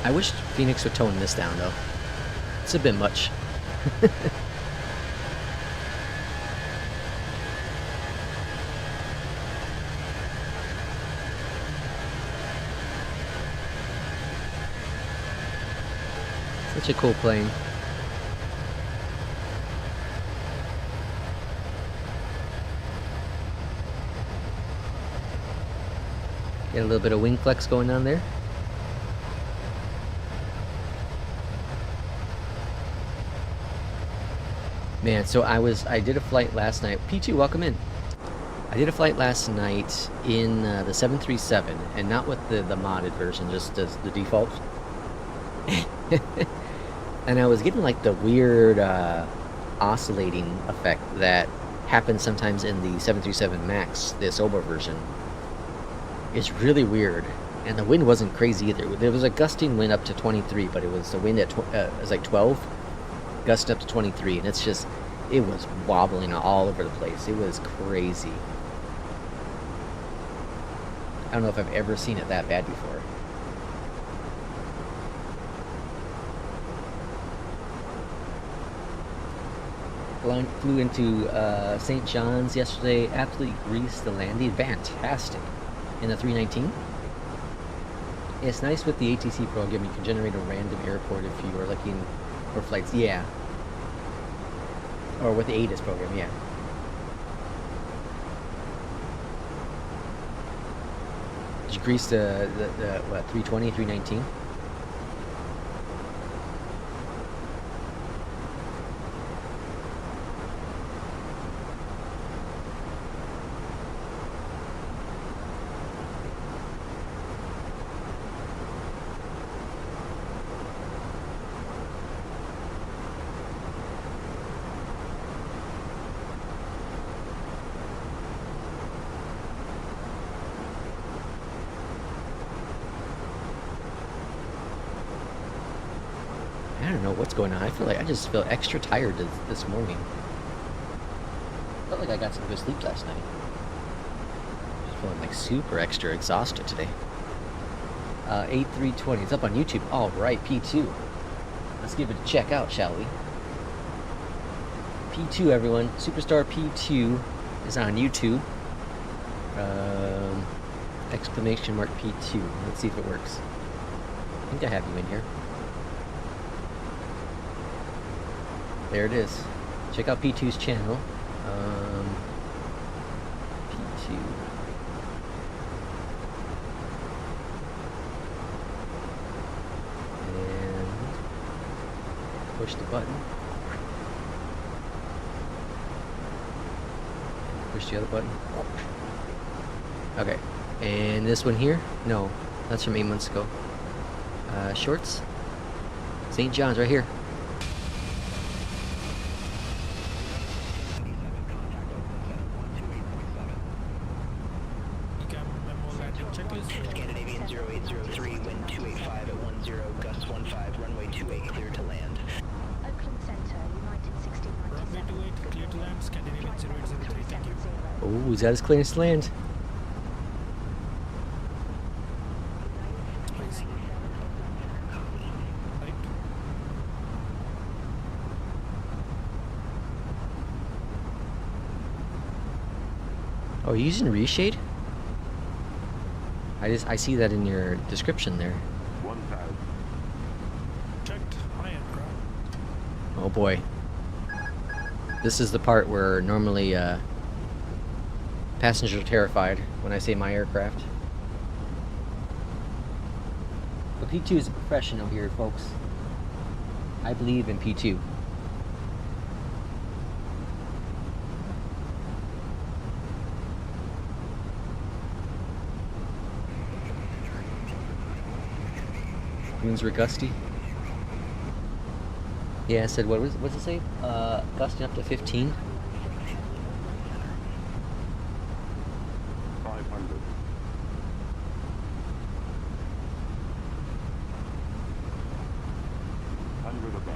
I wish Phoenix would tone this down though. It's a bit much. Such a cool plane. Get a little bit of wing flex going on there. Man, so I did a flight last night. P2, welcome in. I did a flight last night in the 737, and not with the modded version, just as the default. And I was getting like the weird oscillating effect that happens sometimes in the 737 MAX, this OBA version. It's really weird, and the wind wasn't crazy either. There was a gusting wind up to 23, but it was the wind at it was like 12, gust up to 23, and it's just, it was wobbling all over the place. It was crazy. I don't know if I've ever seen it that bad before. Flew into St. John's yesterday, absolutely greased the landing, fantastic. In the 319. It's nice with the ATC program, you can generate a random airport if you are looking for flights, yeah. Or with the ATIS program, yeah. Did you grease the what, 320, 319? I don't know what's going on. I just feel extra tired this morning. Felt like I got some good sleep last night. Just feeling like super extra exhausted today. 8320. It's up on YouTube. All right, P2. Let's give it a check out, shall we? P2, everyone. Superstar P2 is on YouTube. Exclamation mark P2. Let's see if it works. I think I have you in here. There it is. Check out P2's channel. P2. And push the button. Push the other button. Okay. And this one here? No, that's from 8 months ago. Shorts. St. John's right here. Scandinavian 0803, wind 285 at 10, gust 15, runway 28, clear to land. Oakland Center, United 1697. Runway 28, clear to land, Scandinavian 0803, thank you. Oh, he's got his clearance to land. Please. Right. Oh, are you using reshade? I see that in your description there. 1000. Checked, high Oh boy. This is the part where normally passengers are terrified when I say my aircraft. But P2 is a professional here, folks. I believe in P2. Winds were gusty. Yeah, I said, what's it say? Gusting up to 15? 500. Above.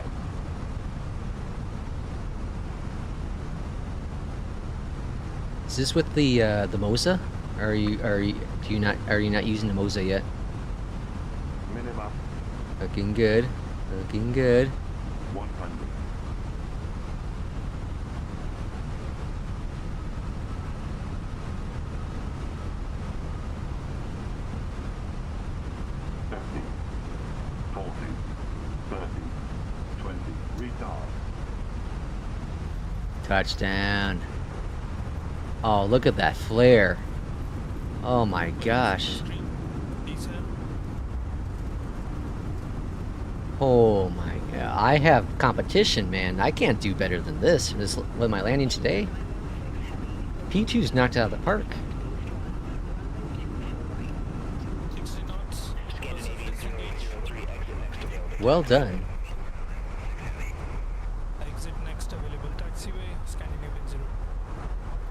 Is this with the Moza? Are you not using the Moza yet? Minimum. Looking good. Looking good. 100. Touchdown. Oh, look at that flare. Oh my gosh. Oh my god. I have competition, man. I can't do better than this with my landing today. P2's knocked out of the park. Well done. Exit next available taxiway, Scandinavian 0.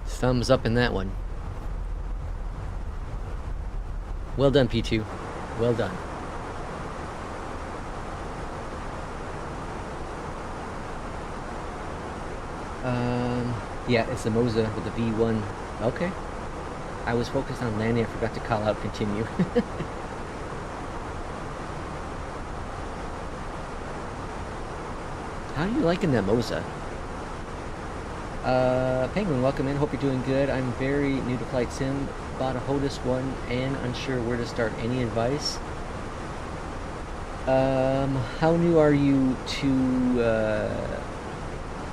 Thumbs up in that one. Well done, P2. Well done. Yeah, it's the Moza with the V1. Okay. I was focused on landing. I forgot to call out continue. How are you liking that Moza? Penguin, welcome in. Hope you're doing good. I'm very new to Flight Sim. Bought a HOTUS one and unsure where to start. Any advice? How new are you to,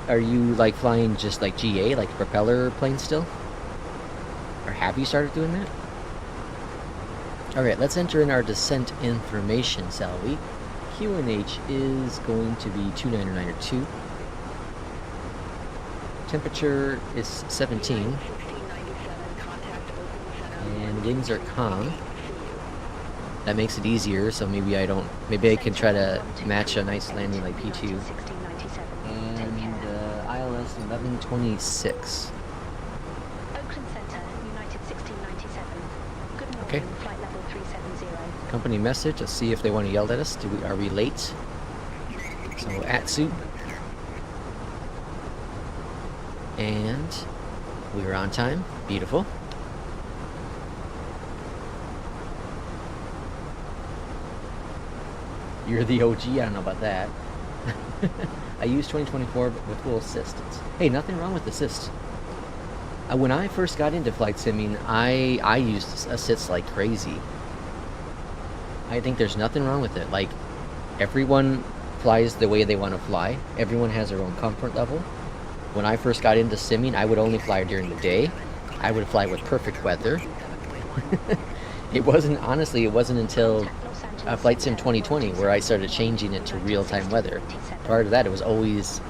are you like flying just like GA, like propeller plane still? Or have you started doing that? Alright, let's enter in our descent information, shall we? QNH is going to be 29902. Temperature is 17. And winds are calm. That makes it easier, so maybe I can try to match a nice landing like P2. And ILS 1126. Oakland Center, United 1697. Good morning, Okay. flight level 370. Company message, let's see if they want to yell at us. Are we late? So, Atsu. And we are on time. Beautiful. You're the OG, I don't know about that. I use 2024 with full assistance. Hey, nothing wrong with assist. When I first got into flight simming, I used assists like crazy. I think there's nothing wrong with it. Like, everyone flies the way they want to fly. Everyone has their own comfort level. When I first got into simming, I would only fly during the day. I would fly with perfect weather. It wasn't until Flight Sim 2020 where I started changing it to real-time weather. Prior to that, it was always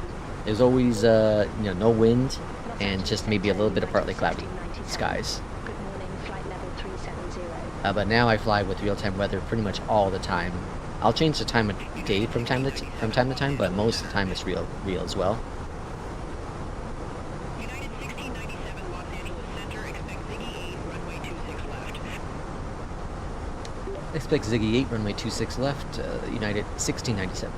no wind and just maybe a little bit of partly cloudy skies. Good morning, flight level 370. But now I fly with real-time weather pretty much all the time. I'll change the time of day from time to time, but most of the time it's real as well. United 1697 Los Angeles Center, expect Ziggy 8, runway 26 left. Expect Ziggy 8, runway 26 left, United 1697.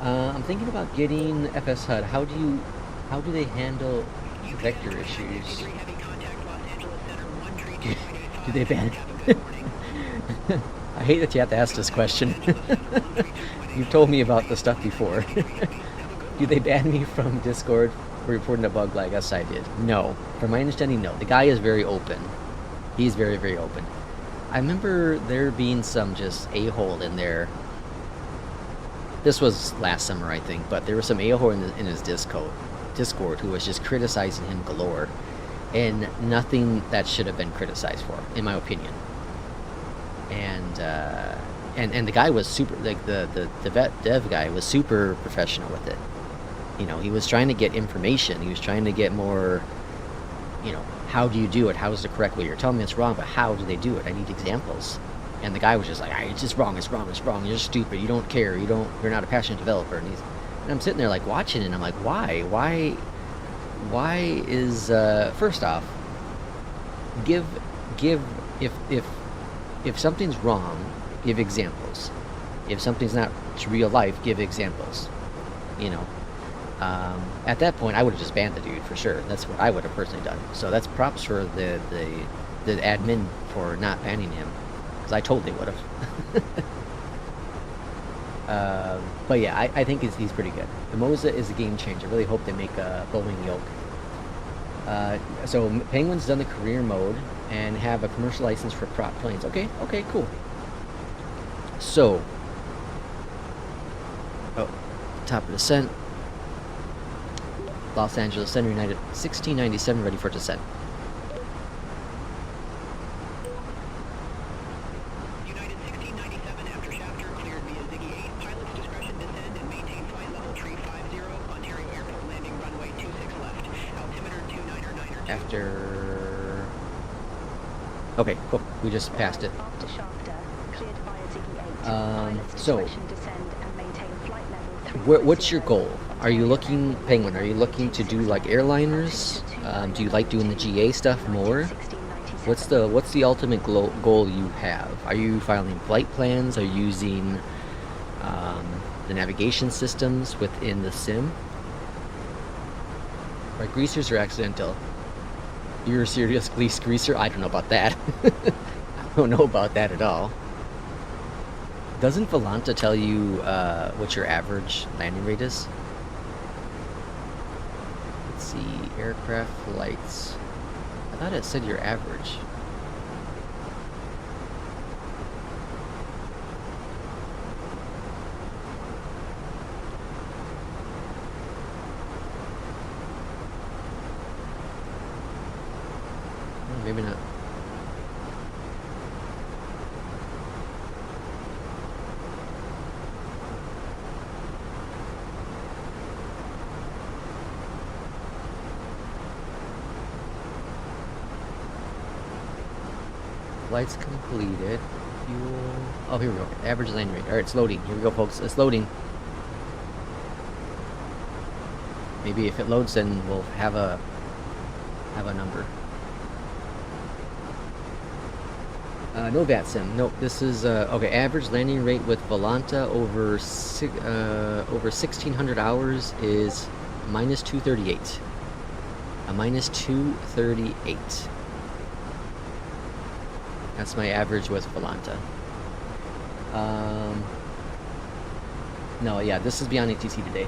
I'm thinking about getting FS HUD. How do they handle vector issues? Do they ban? I hate that you have to ask this question. You've told me about the stuff before. Do they ban me from Discord for reporting a bug like us? I did. No. From my understanding, no. The guy is very open. He's very, very open. I remember there being some just a-hole in there this was last summer, I think, but there was some a-hole in his Discord who was just criticizing him galore, and nothing that should have been criticized for, in my opinion. And the guy was super, like the dev guy was super professional with it. You know, he was trying to get information. He was trying to get more, you know, how do you do it? How is the correct way? You're telling me it's wrong, but how do they do it? I need examples. And the guy was just like, it's just wrong, it's wrong, it's wrong. You're stupid. You don't care. You're not a passionate developer. And I'm sitting there like watching it, and I'm like, why is first off, if something's wrong, give examples. If something's not real life, give examples. You know, at that point, I would have just banned the dude for sure. That's what I would have personally done. So that's props for the admin for not banning him, because I totally would have. But yeah, I think he's pretty good. The Moza is a game changer. I really hope they make a Boeing yoke. So Penguin's done the career mode and have a commercial license for prop planes. Okay, cool. So, top of descent. Los Angeles Center, United 1697, ready for descent. United 1697 after Shafter, cleared via Ziggy 8. Pilot's discretion, descend and maintain flight level 350. Ontario Airport landing runway 26 left. Altimeter 29er. After... Okay, cool. We just passed it. After Shafter, cleared via Ziggy 8. Pilot's So, discretion, descend and maintain flight level 350. what's your goal? Are you looking, Penguin, are you looking to do like airliners? Do you like doing the GA stuff more? What's the ultimate goal you have? Are you filing flight plans? Are you using the navigation systems within the sim? Right, greasers are accidental. You're a serious greaser? I don't know about that. I don't know about that at all. Doesn't Beyondatc tell you what your average landing rate is? Let's see, aircraft flights. I thought it said your average. Maybe not. Flights completed. Fuel. Oh, here we go. Average landing rate. Alright, it's loading. Here we go, folks. It's loading. Maybe if it loads, then we'll have a number. No VAT sim. Nope. This is okay. Average landing rate with Beyondatc over 1,600 hours is minus 238. A minus 238. That's my average with Beyondatc. No, yeah, this is beyond ATC today.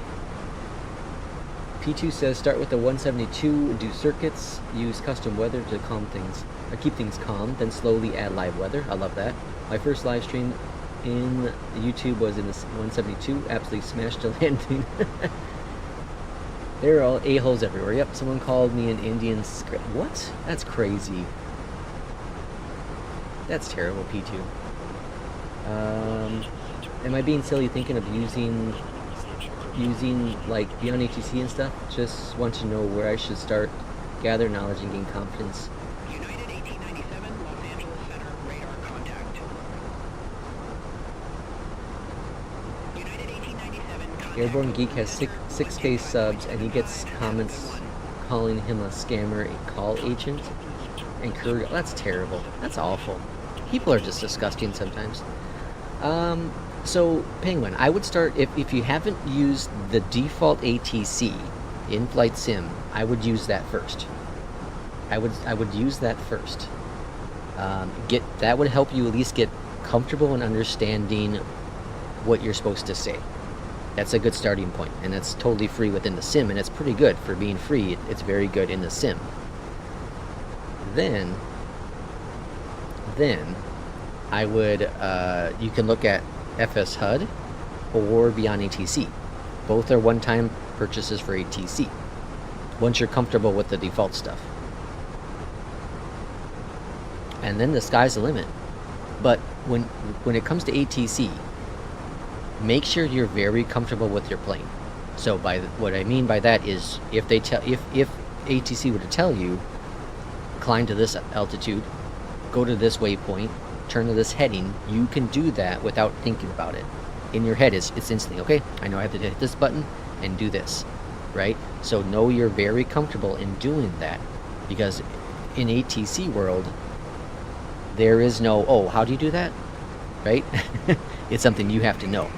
P2 says start with the 172, do circuits, use custom weather to calm things, keep things calm, then slowly add live weather. I love that. My first live stream in YouTube was in this 172. Absolutely smashed a landing. There are all a-holes everywhere. Yep, someone called me an Indian script. What? That's crazy. That's terrible, P2. Am I being silly thinking of using like beyond ATC and stuff? Just want to know where I should start, gather knowledge and gain confidence. United 1897, Los Angeles Center, radar contact. United 1897, contact. Airborne Geek has six space subs, and he gets comments calling him a scammer, a call agent, and courier. That's terrible. That's awful. People are just disgusting sometimes. So, Penguin, I would start, if you haven't used the default ATC in Flight Sim, I would use that first. I would use that first. That would help you at least get comfortable in understanding what you're supposed to say. That's a good starting point, and that's totally free within the sim, and it's pretty good for being free. It's very good in the sim. Then I would, you can look at FS HUD, or Beyond ATC. Both are one-time purchases for ATC, once you're comfortable with the default stuff. And then the sky's the limit. But when it comes to ATC, make sure you're very comfortable with your plane. So what I mean by that is, if ATC were to tell you, climb to this altitude, go to this waypoint, turn to this heading, you can do that without thinking about it. In your head, it's instantly, okay, I know I have to hit this button and do this, right? So know you're very comfortable in doing that, because in ATC world, there is no, oh, how do you do that, right? It's something you have to know.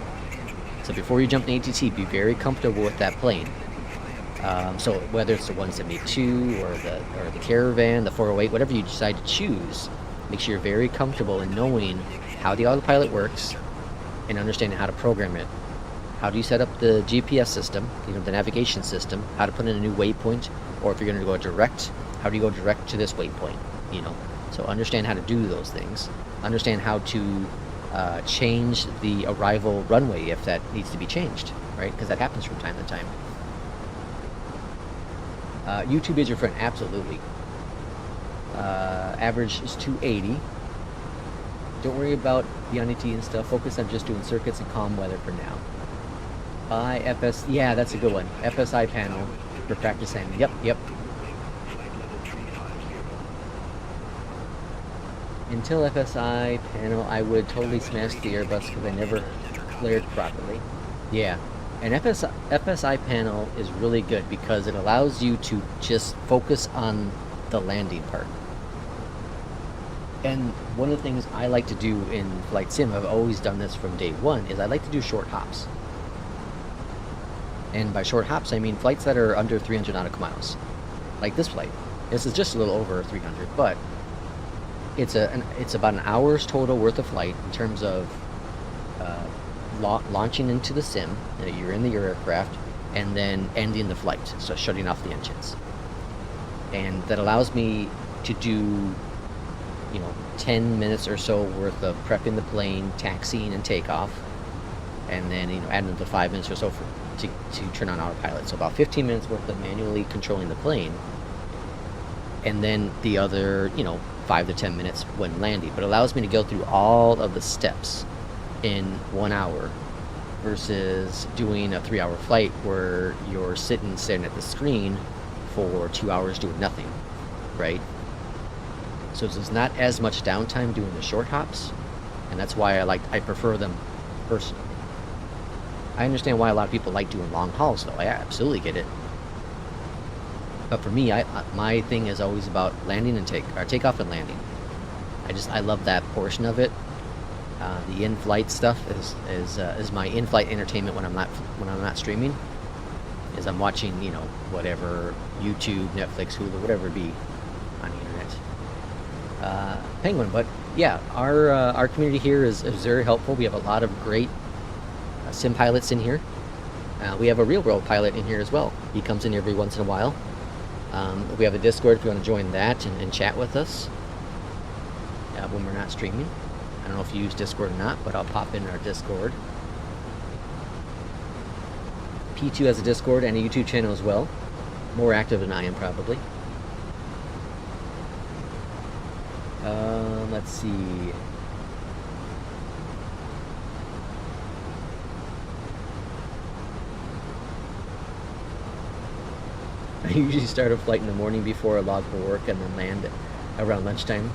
So before you jump in ATC, be very comfortable with that plane. So whether it's the 172 or the Caravan, the 408, whatever you decide to choose, make sure you're very comfortable in knowing how the autopilot works and understanding how to program it. How do you set up the GPS system, the navigation system, how to put in a new waypoint, or if you're going to go direct, how do you go direct to this waypoint, So understand how to do those things. Understand how to change the arrival runway if that needs to be changed, right? Because that happens from time to time. YouTube is your friend, absolutely. Average is 280. Don't worry about Beyond AT and stuff. Focus on just doing circuits and calm weather for now. Buy FS. Yeah, that's a good one. FSI panel for practicing. Yep. Until FSI panel, I would totally smash the Airbus because I never flared properly. Yeah, and FSI panel is really good because it allows you to just focus on the landing part. And one of the things I like to do in flight sim, I've always done this from day one, is I like to do short hops. And by short hops, I mean flights that are under 300 nautical miles. Like this flight. This is just a little over 300, but it's about an hour's total worth of flight in terms of launching into the sim, you're in the aircraft, and then ending the flight, so shutting off the engines. And that allows me to do 10 minutes or so worth of prepping the plane, taxiing and takeoff, and then adding the 5 minutes or so to turn on autopilot. So about 15 minutes worth of manually controlling the plane, and then the other 5 to 10 minutes when landing. But it allows me to go through all of the steps in 1 hour versus doing a 3-hour flight where you're staring at the screen for 2 hours doing nothing, right? So there's not as much downtime doing the short hops, and that's why I prefer them personally. I understand why a lot of people like doing long hauls, though. I absolutely get it. But for me, my thing is always about landing and takeoff and landing. I love that portion of it. The in-flight stuff is my in-flight entertainment when I'm not streaming. Is I'm watching whatever, YouTube, Netflix, Hulu, whatever it be on the internet. Penguin, but yeah, our community here is very helpful. We have a lot of great sim pilots in here. We have a real world pilot in here as well. He comes in every once in a while. We have a Discord if you want to join that and chat with us when we're not streaming. I don't know if you use Discord or not, but I'll pop in our Discord. P2 has a Discord and a YouTube channel as well. More active than I am, probably. Let's see. I usually start a flight in the morning before I log for work and then land around lunchtime.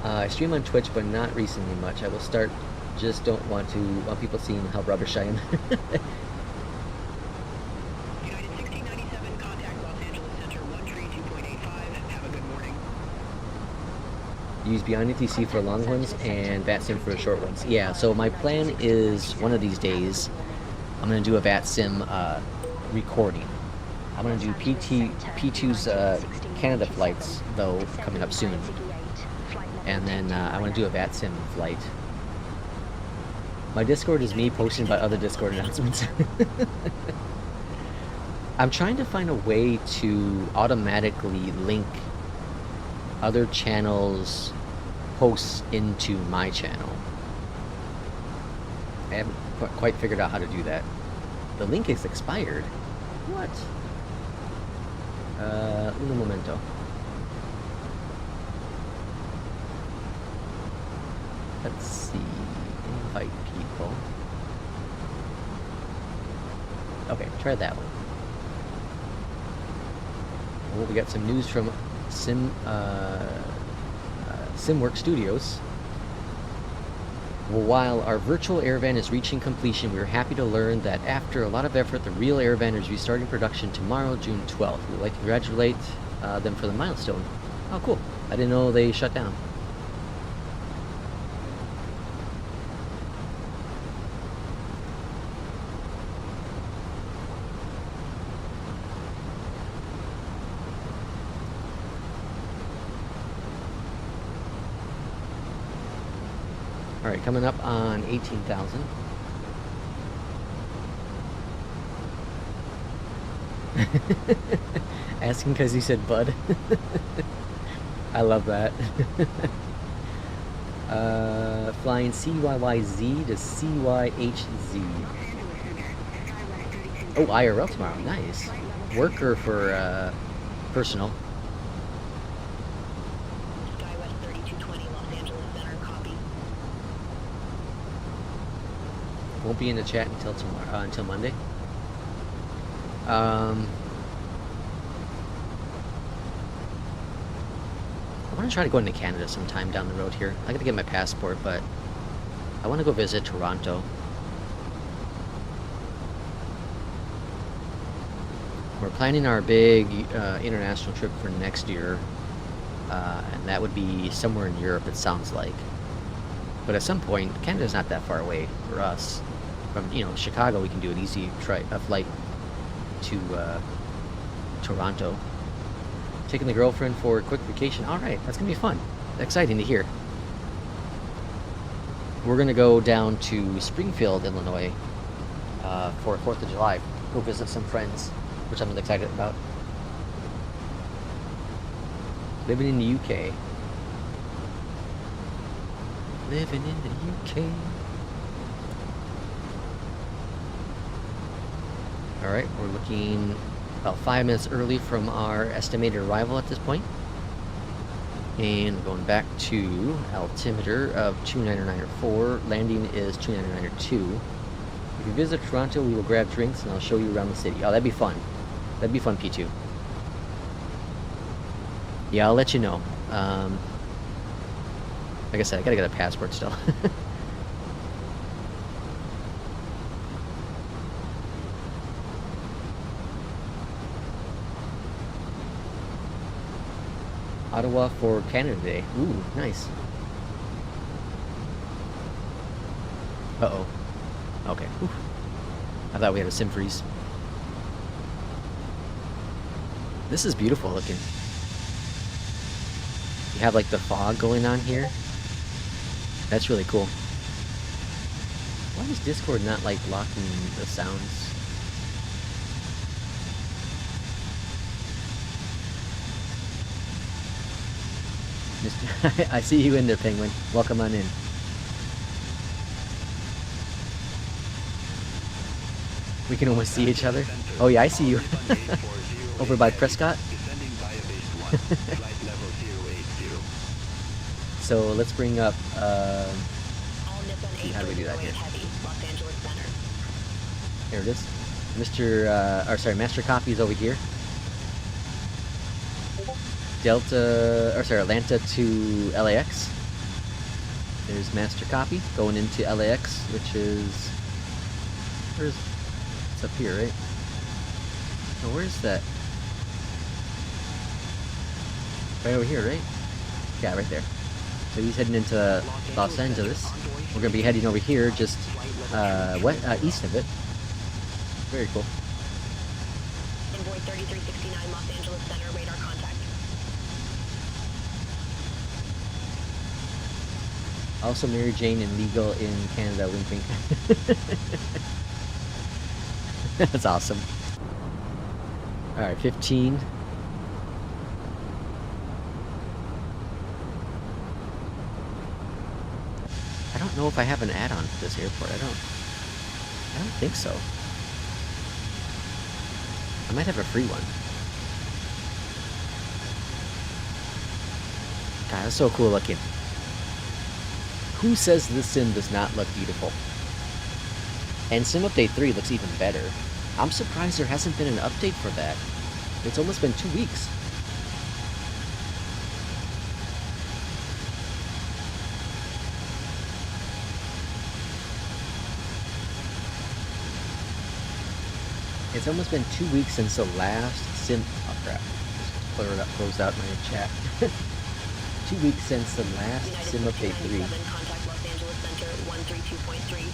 I stream on Twitch, but not recently much. I will start, just don't want people seeing how rubbish I am. United 1697, contact Los Angeles Center 132.85. Have a good morning. Use Beyond ATC for long ones and VATSIM for short ones. Yeah, so my plan is one of these days I'm going to do a VATSIM recording. I'm going to do P2's Canada flights, though, coming up soon. And then I want to do a VATSIM flight. My Discord is me posting about other Discord announcements. I'm trying to find a way to automatically link other channels' posts into my channel. I haven't quite figured out how to do that. The link is expired. What? Un momento. Let's see. Invite people. Okay, try that one. Oh, we got some news from Simwork Studios. Well, while our virtual Airvan is reaching completion, we are happy to learn that after a lot of effort, the real Airvan is restarting production tomorrow, June 12th. We'd like to congratulate them for the milestone. Oh, cool. I didn't know they shut down. Alright, coming up on 18,000. Asking because he said bud. I love that. Flying CYYZ to CYHZ. Oh, IRL tomorrow. Nice. Worker for personal. SkyWest 3220, Los Angeles Center, copy. Won't be in the chat until tomorrow, until Monday. I want to try to go into Canada sometime down the road here. I gotta get my passport, but I want to go visit Toronto. We're planning our big international trip for next year, and that would be somewhere in Europe, it sounds like. But at some point, Canada's not that far away for us. From, you know, Chicago, we can do an easy flight to Toronto. Taking the girlfriend for a quick vacation. All right, that's gonna be fun. Exciting to hear. We're gonna go down to Springfield, Illinois, for 4th of July. Go visit some friends, which I'm excited about. Living in the UK. Living in the UK. Alright, we're looking about 5 minutes early from our estimated arrival at this point. And we're going back to altimeter of 29904. Landing is 29902. If you visit Toronto, we will grab drinks and I'll show you around the city. Oh, that'd be fun. That'd be fun, P2. Yeah, I'll let you know. Like I said, I gotta get a passport still. Ottawa for Canada Day. Ooh, nice. Uh-oh. Okay. Oof. I thought we had a sim freeze. This is beautiful looking. You have like the fog going on here. That's really cool. Why is Discord not like blocking the sounds? I see you in there, Penguin. Welcome on in. We can almost see each other. Oh yeah, I see you. Over by Prescott. So let's bring up, how do we do that here? There it is. Master Copy is over here. Atlanta to LAX. There's Master Copy going into LAX, which is, it's up here, right? Oh, where's that? Right over here, right? Yeah, right there. So he's heading into Los Angeles. We're gonna be heading over here, just east of it. Very cool. Envoy 3369, Los Angeles Center, radar contact. Also Mary Jane and legal in Canada, wink wink. That's awesome. Alright, 15. I don't know if I have an add-on for this airport. I don't. I don't think so. I might have a free one. God, that's so cool looking. Who says this sim does not look beautiful? And Sim Update 3 looks even better. I'm surprised there hasn't been an update for that. It's almost been 2 weeks. It's almost been 2 weeks since the last Sim... Oh crap. Just close out my chat. 2 weeks since the last Sim Update 3. Contact Los Angeles Center 132.3.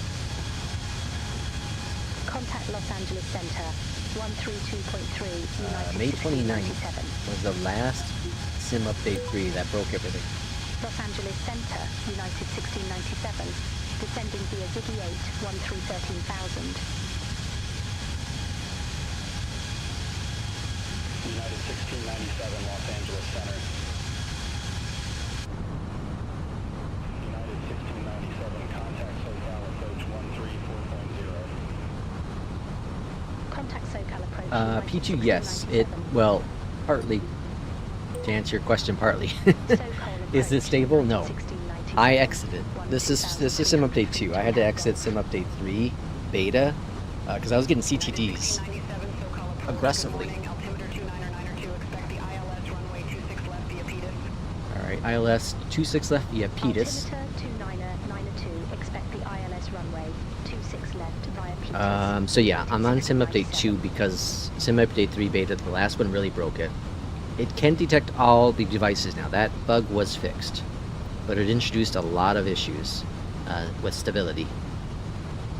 Contact Los Angeles Center 132.3. United May 29th 1697. was the last Sim Update 3 that broke everything. Los Angeles Center, United 1697. Descending via Ziggy 8, 13,000. United 1697, Los Angeles Center. United 1697, contact SoCal approach 134.0. Contact SoCal approach. P2, yes. Well, partly. To answer your question, partly. Is it stable? No. I exited. This is Sim Update 2. I had to exit Sim Update 3 beta because I was getting CTDs aggressively. Alright, ILS 26 left via Petus. Expect the ILS runway 26 left via Petus. So yeah, I'm on Sim Update 2 because Sim Update 3 beta, the last one, really broke it. It can detect all the devices now. That bug was fixed. But it introduced a lot of issues with stability.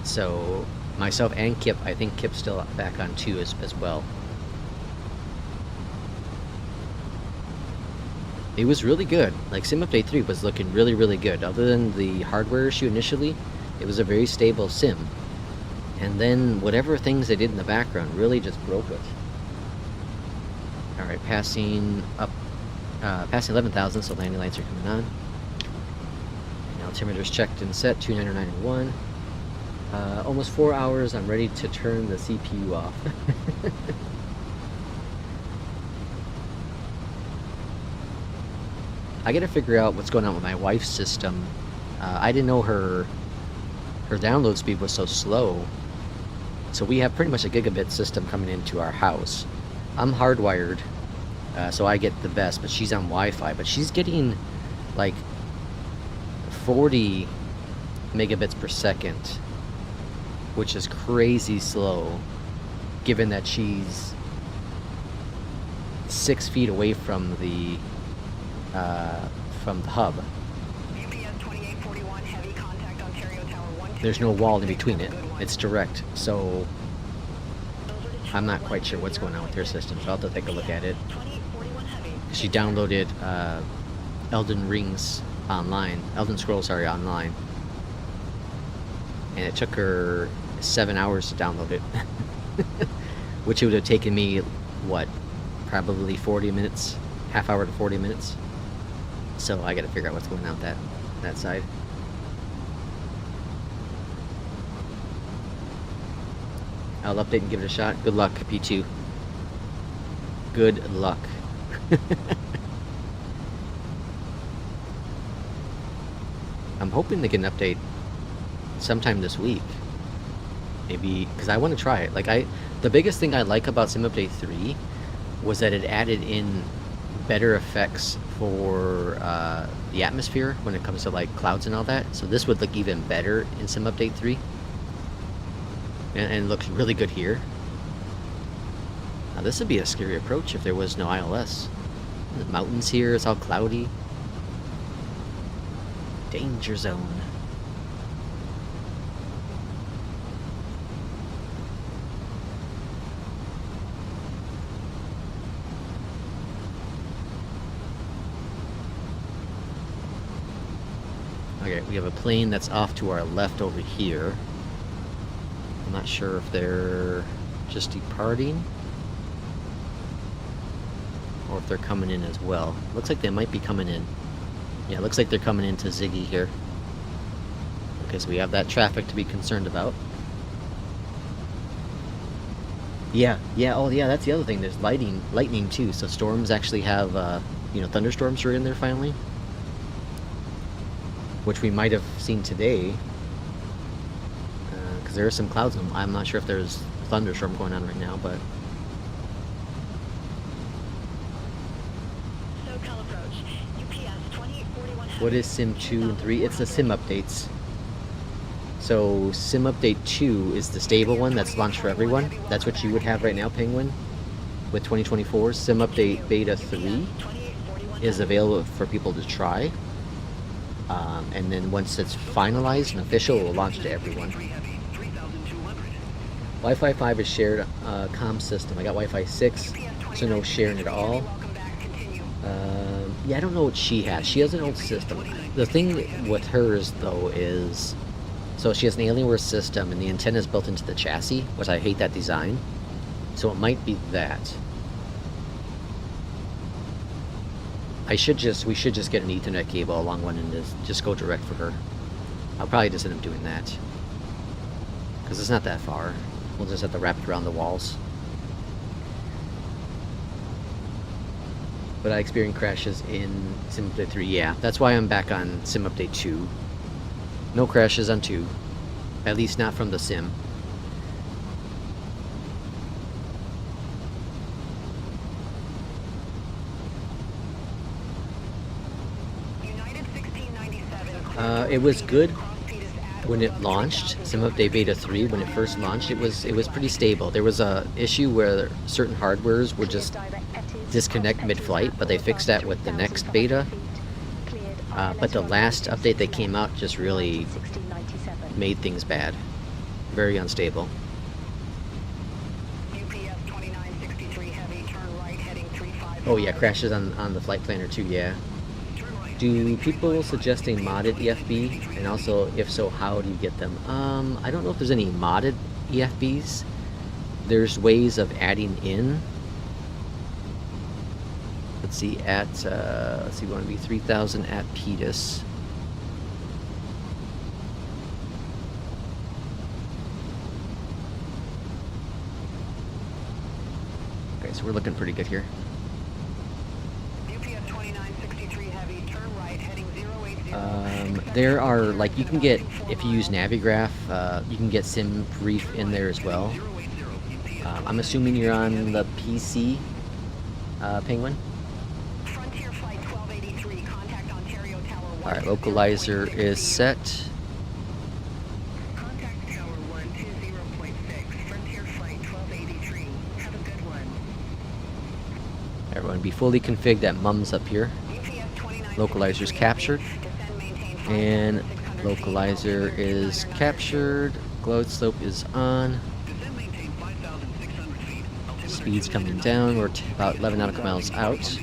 So myself and Kip, I think Kip's still back on 2 as well. It was really good. Like, Sim Update 3 was looking really, really good. Other than the hardware issue initially, it was a very stable sim. And then whatever things they did in the background really just broke it. Alright, passing 11,000, so landing lights are coming on. Altimeter's checked and set, 299.1. Almost 4 hours, I'm ready to turn the CPU off. I gotta figure out what's going on with my wife's system. I didn't know her download speed was so slow. So we have pretty much a gigabit system coming into our house. I'm hardwired, so I get the best, but she's on Wi-Fi. But she's getting like 40 megabits per second, which is crazy slow, given that she's 6 feet away from the hub. There's no wall in between it. It's direct, so I'm not quite sure what's going on with her system, so I'll have to take a look at it. She downloaded Elden Scrolls online, and it took her 7 hours to download it, which it would have taken me, what, probably 40 minutes, half hour to 40 minutes. So I gotta figure out what's going on with that side. I'll update and give it a shot. Good luck, P2. Good luck. I'm hoping they can update sometime this week. Maybe, because I want to try it. Like, the biggest thing I like about Sim Update 3 was that it added in better effects for the atmosphere when it comes to like clouds and all that. So this would look even better in Sim Update 3. And it looks really good here. Now this would be a scary approach if there was no ILS. The mountains here, it's all cloudy. Danger zone. Okay, we have a plane that's off to our left over here. I'm not sure if they're just departing or if they're coming in as well. Looks like they might be coming in. Yeah, looks like they're coming into Ziggy here. Okay, so we have that traffic to be concerned about. Yeah, yeah, oh yeah, that's the other thing. There's lightning too. So storms actually have, you know, thunderstorms are in there finally. Which we might have seen today. Because there are some clouds in them. I'm not sure if there's a thunderstorm going on right now, but... SoCal approach. UPS 2841. What is Sim 2 and 3? It's the Sim updates. So Sim Update 2 is the stable one that's launched for everyone. That's what you would have right now, Penguin, with 2024. Sim Update Beta 3 is available for people to try. And then once it's finalized and official, it will launch to everyone. Wi-Fi 5 is shared comm system. I got Wi-Fi 6, so no sharing at all. Yeah, I don't know what she has. She has an old system. The thing with hers, though, is... So she has an Alienware system, and the antenna is built into the chassis, which I hate that design. So it might be that. We should just get an Ethernet cable along one and just go direct for her. I'll probably just end up doing that. Because it's not that far. We'll just have to wrap it around the walls. But I experienced crashes in Sim Update 3. Yeah, that's why I'm back on Sim Update 2. No crashes on 2. At least not from the sim. It was good when it launched. Sim Update Beta 3, when it first launched, it was pretty stable. There was a issue where certain hardwares would just disconnect mid-flight, but they fixed that with the next beta. But the last update that came out just really made things bad. Very unstable. Oh yeah, crashes on the flight planner too, yeah. Do people suggest a modded EFB? And also, if so, how do you get them? I don't know if there's any modded EFBs. There's ways of adding in. Let's see, we want to be 3000 at PETUS. Okay, so we're looking pretty good here. There are, like, you can get, if you use Navigraph, you can get Sim Brief in there as well. I'm assuming you're on the PC, Penguin? Alright, localizer is set. Contact Tower 120.6, Frontier Flight 1283. Have a good one. Everyone be fully configured at mums up here. Localizer's captured. And localizer is captured. Glide slope is on. Speed's coming down. We're about 11 nautical miles out.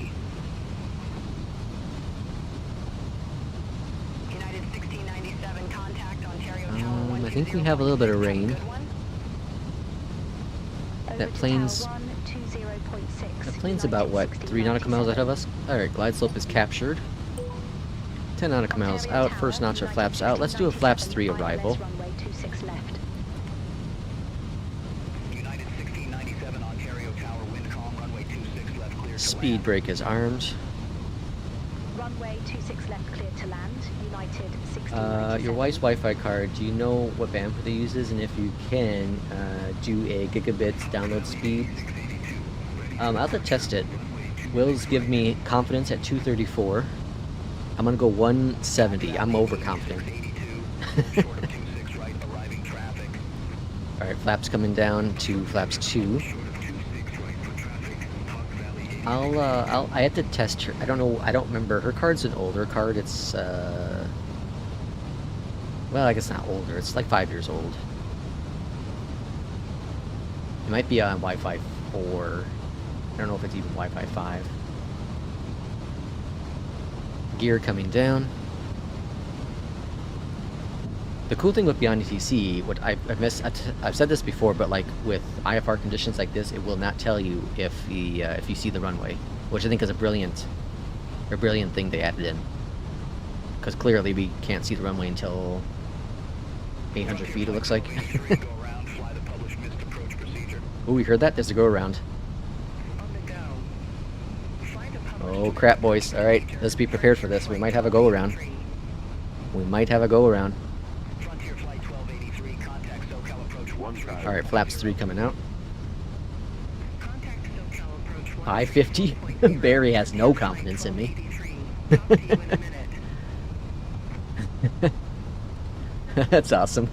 I think we have a little bit of rain. That plane's about, what, 3 nautical miles ahead of us? Alright, glide slope is captured. 10 nautical miles out, first notch of flaps out. Let's do a flaps 3 arrival. Speed brake is armed. Runway 26 left, clear to land. United 1697. Your wife's Wi-Fi card, do you know what bandwidth it uses? And if you can, do a gigabit download speed. I'll have to test it. Will's give me confidence at 234. I'm gonna go 170. I'm overconfident. Alright, flaps coming down to flaps 2. I have to test her. I don't know, I don't remember. Her card's an older card. It's, well, I guess not older. It's like 5 years old. It might be on Wi-Fi 4. I don't know if it's even Wi-Fi 5. Gear coming down. The cool thing with Beyondatc, what I've said this before, but like with IFR conditions like this, it will not tell you if you see the runway, which I think is a brilliant thing they added in. Because clearly we can't see the runway until 800 feet, it looks like. Oh, you heard that? There's a go around. On the go. Find a published Oh crap, boys. Alright, let's be prepared for this. We might have a go around. We might have a go around. Frontier Flight 1283, contact SoCal approach 13. Alright, flaps 3 coming out. Contact SoCal approach 550. Barry has no confidence in me. 1283. Talk to you in a minute. That's awesome.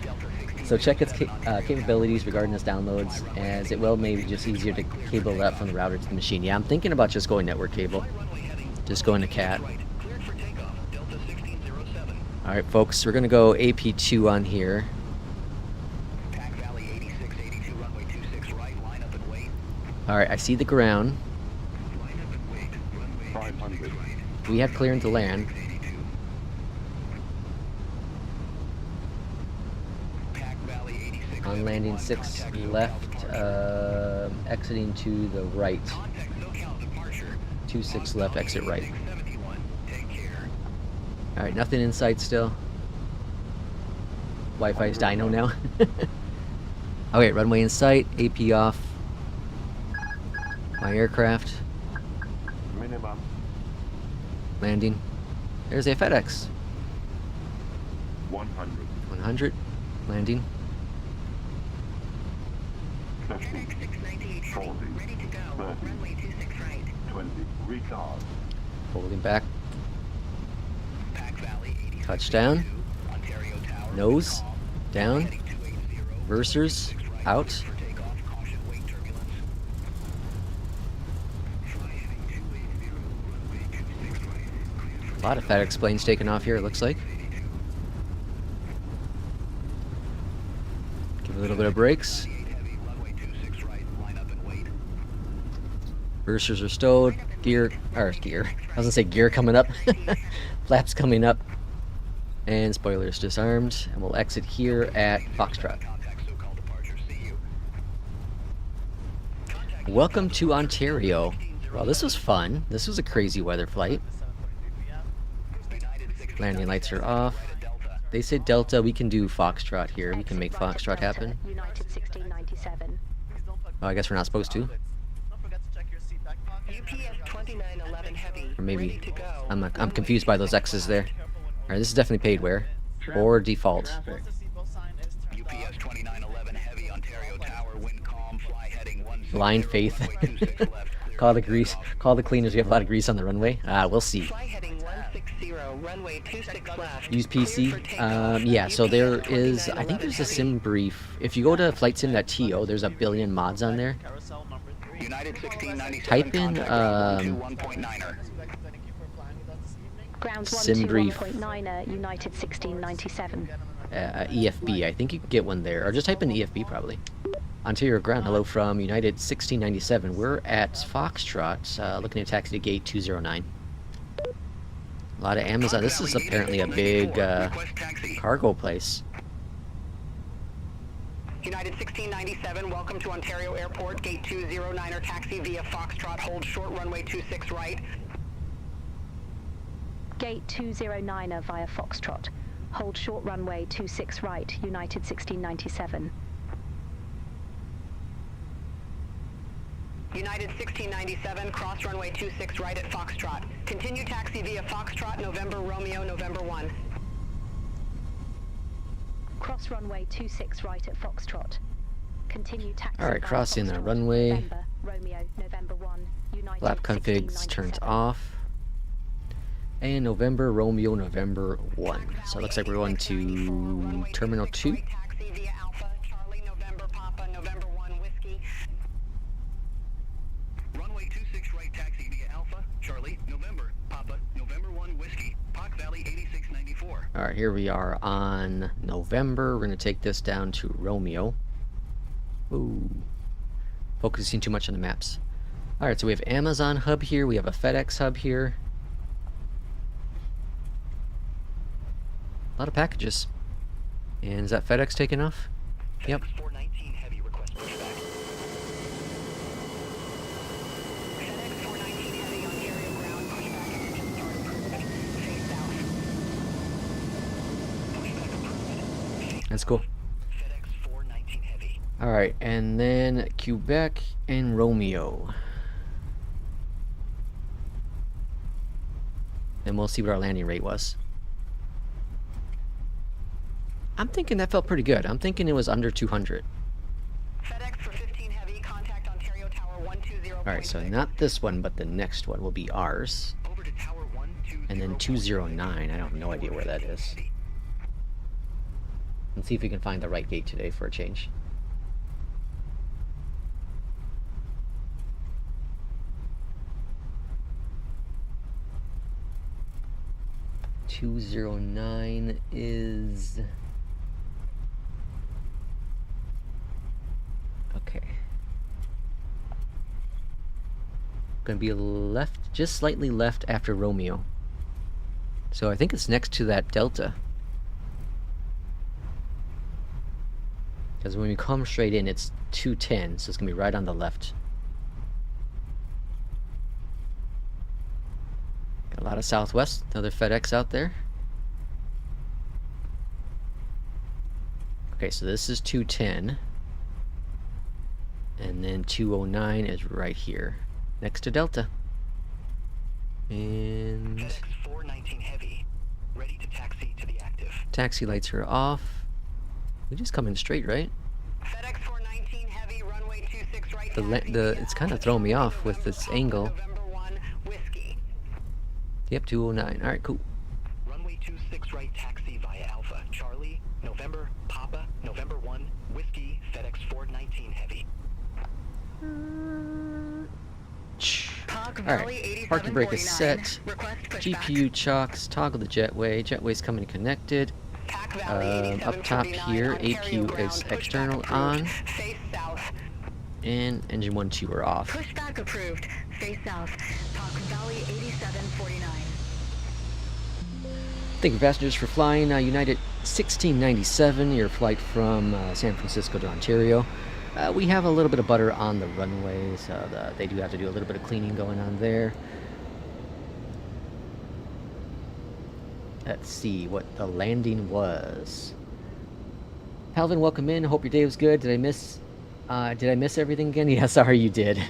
Delta 16. So check its capabilities regarding its downloads, as it will maybe just easier to cable it up from the router to the machine. Yeah, I'm thinking about just going network cable. Runway heading Just going to CAT. right. Cleared for takeoff. Delta 1607. Alright folks, we're going to go AP2 on here. Pack Valley 8682, runway 26 right. Line up and wait. Alright, I see the ground. Line up and wait. Runway 500. We have clearance to land. 82. Pack Valley 86. On landing 6 left, exiting to the right. Contact SoCal departure. 26 left, exit right. 671. Take care. Alright, nothing in sight still. Wi-Fi's dyno now. Okay, runway in sight, AP off. My aircraft. Minimum. Landing. There's a FedEx. 100. 100. Landing. 50. FedEx 698 Heavy, 40. ready to go. 30. Runway 26 right. 20. Retard. Holding back. Pack Valley 86. Touchdown. Ontario Tower. Nose. Calm. Down. Heading 280. Versers. 6 right. Out. For takeoff. Caution weight turbulence. Fly heading 280, runway 26 right. Clear A lot of FedEx planes taking off here, it looks like. Give a little bit of brakes. 98 heavy. Runway 26 right. Line up and wait. Versers are stowed. Gear. I was gonna say gear coming up. Flaps coming up. And spoilers disarmed. And we'll exit here at Foxtrot. Contact SoCal departure. See you. Welcome to Ontario. Well, this was fun. This was a crazy weather flight. Landing lights are off. They said Delta. We can do Foxtrot here. We can make Foxtrot happen. United 1697. Oh, I guess we're not supposed to. UPS 2911 Heavy, Or maybe ready to go. I'm confused by those X's there. Alright, this is definitely paid wear. Or default. UPS 2911 heavy. Ontario Tower. Wind calm. Fly heading 160. Blind faith. Runway 26 left. Clear Call the for grease. takeoff. Call the cleaners. We have a lot of grease on the runway. We'll see. Fly heading 160, runway 26 left. Use Cleared PC. for takeoff. Yeah, so there UPS is, I think there's a 2911 sim brief. If you go to flightsim.to, there's a billion mods on there. United 1697. Type in, contact ground 121.9er. Ground Sim brief. 121.9er, United 1697. EFB. I think you can get one there. Or just type in EFB probably. Ontario ground. Hello from United 1697. We're at Foxtrot, looking at taxi to gate 209. A lot of Amazon. This is apparently a big Request taxi. cargo place. United 1697, welcome to Ontario Airport, gate 209er taxi via Foxtrot, hold short runway 26 right. Gate 209er via Foxtrot. Hold short runway 26 right, United 1697. United 1697, cross runway 26 right at Foxtrot. Continue taxi via Foxtrot, November Romeo, November 1. Cross runway 26 right at Foxtrot. Continue taxi. Alright, via crossing the Foxtrot, runway. November, Romeo, November 1, United Lap configs turned 1697. off. And November, Romeo, November 1. So it looks like we're going to Terminal 2. Taxi via Alpha, Charlie, November Papa, November 1 Whiskey. Runway 26 right taxi via Alpha. Charlie. November. Papa. November 1 Whiskey. Pac Valley 8694. Alright, here we are on November. We're going to take this down to Romeo. Ooh. Focusing too much on the maps. Alright, so we have Amazon hub here. We have a FedEx hub here. A lot of packages. And is that FedEx taking off? Yep. FedEx 419 heavy. Request pushback. FedEx 419 heavy, Ontario ground, pushback engine start approved. Face south. Pushback approved. That's cool. FedEx 419 heavy. Alright, and then Quebec and Romeo. And we'll see what our landing rate was. I'm thinking that felt pretty good. I'm thinking it was under 200. FedEx for 15 Heavy, contact Ontario Tower 120. Alright, so not this one, but the next one will be ours. Over to Tower 120. And then 209, I have no idea where that is. Let's see if we can find the right gate today for a change. $209 is... Okay. Gonna be left, just slightly left after Romeo. So I think it's next to that Delta. Because when we come straight in, it's 210, so it's gonna be right on the left. Got a lot of Southwest, another FedEx out there. Okay, so this is 210. And then 209 is right here, next to Delta. And FedEx 419 Heavy, ready to taxi to the active. taxi lights are off. We just come in straight, right? FedEx 419 Heavy, runway 26 right. It's kind of throwing me off with this angle. November 1, Whiskey. Yep, 209. All right, cool. Runway 26 right, taxi via Alpha. Charlie, November, Papa, November 1, Whiskey, FedEx 419 Heavy. Alright, parking brake is set. GPU chocks, toggle the jetway. Jetway's coming connected. Up top here, APU is external on. And engine 1, 2 are off. Pushback approved. Face south. Talk Valley 8749. Thank you, passengers, for flying United 1697, your flight from San Francisco to Ontario. We have a little bit of butter on the runway, so they do have to do a little bit of cleaning going on there. Let's see what the landing was. Calvin, welcome in. Hope your day was good. Did I miss everything again? Yeah, sorry you did.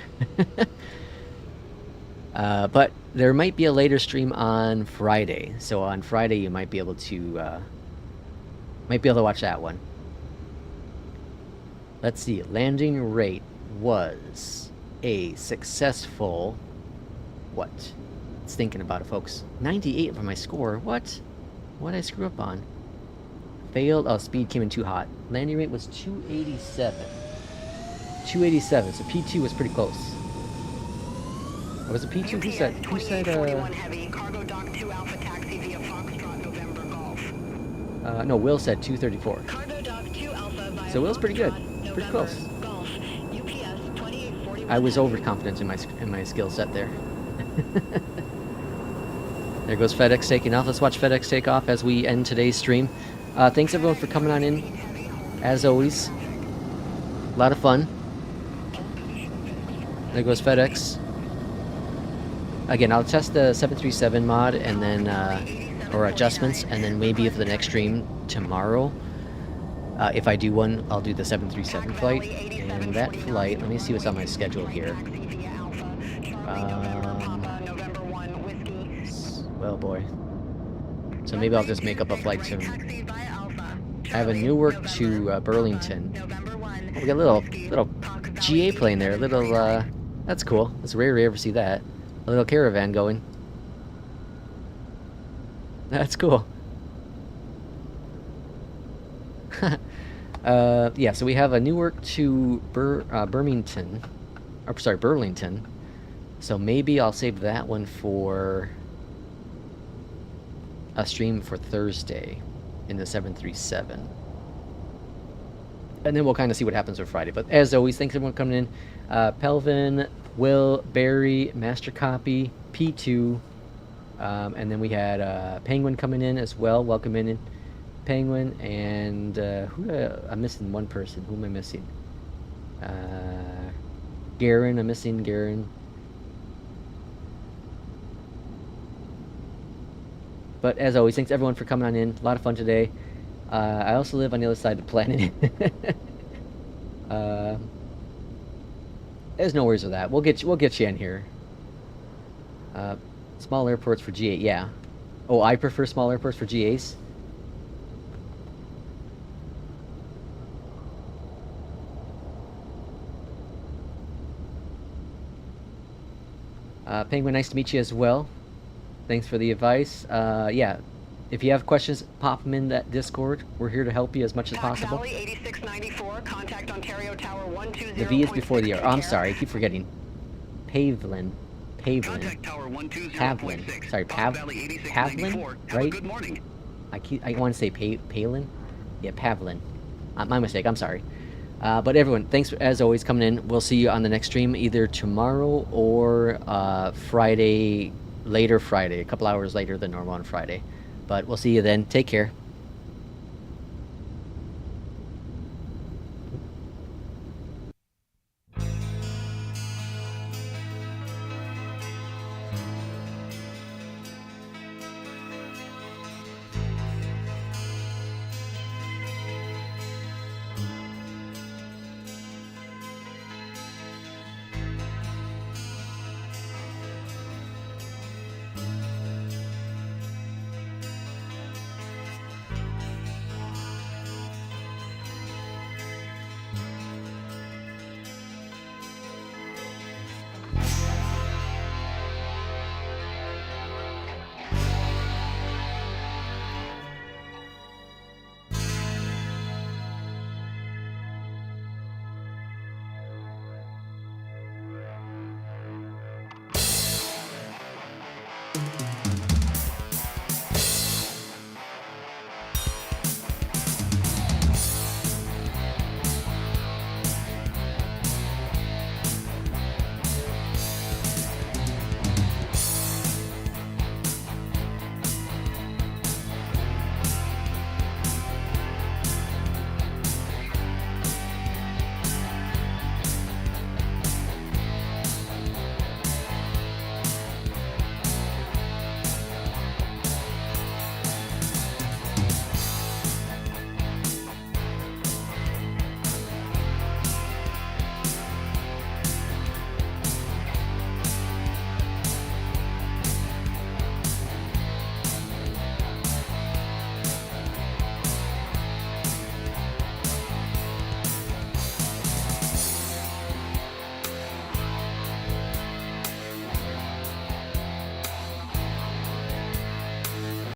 But there might be a later stream on Friday. So on Friday you might be able to watch that one. Let's see. Landing rate was a successful what? It's thinking about it, folks. 98 for my score. What? What did I screw up on? Failed. Oh, speed came in too hot. Landing rate was 287. 287. So P2 was pretty close. Was it P2? Who said? Heavy, cargo dock 2 Alpha taxi via Foxtrot November Golf. No, Will said 234. Cargo dock 2 Alpha via So Will's pretty good. Foxtrot, Pretty November close. Golf. UPS 2841. I was overconfident in my skill set there. There goes FedEx taking off. Let's watch FedEx take off as we end today's stream. Thanks everyone for coming on in. As always, a lot of fun. There goes FedEx. Again, I'll test the 737 mod and then or adjustments, and then maybe for the next stream tomorrow, if I do one, I'll do the 737 flight. And that flight, let me see what's on my schedule here. Well, boy. So maybe I'll just make up a flight to... I have a Newark to Burlington. Oh, we got a little GA plane there. A little, that's cool. It's rare to ever see that. A little caravan going. That's cool. Yeah, so we have a Newark to Burlington. So maybe I'll save that one for a stream for Thursday in the 737. And then we'll kind of see what happens for Friday. But as always, thanks everyone for coming in. Pelvin, Will, Barry, Master Copy, P2, and then we had Penguin coming in as well. Welcome in, Penguin, and I'm missing one person. Who am I missing? Garen. I'm missing Garen. But as always, thanks everyone for coming on in. A lot of fun today. I also live on the other side of the planet. There's no worries with that. We'll get you in here. Small airports for G8, yeah. Oh, I prefer small airports for GAs. Penguin, nice to meet you as well. Thanks for the advice. Yeah, if you have questions, pop them in that Discord. We're here to help you as much as possible. Valley 8694, contact Ontario Tower 120. The V is before the R. Oh, I'm sorry, I keep forgetting. Pavelin. Contact Tower 120.6. Pavlin. Sorry, Pavlin, right? Good morning. I want to say Palin. Yeah, Pavlin. My mistake. I'm sorry. But everyone, thanks as always coming in. We'll see you on the next stream either tomorrow or Friday, later Friday, a couple hours later than normal on Friday. But we'll see you then. Take care.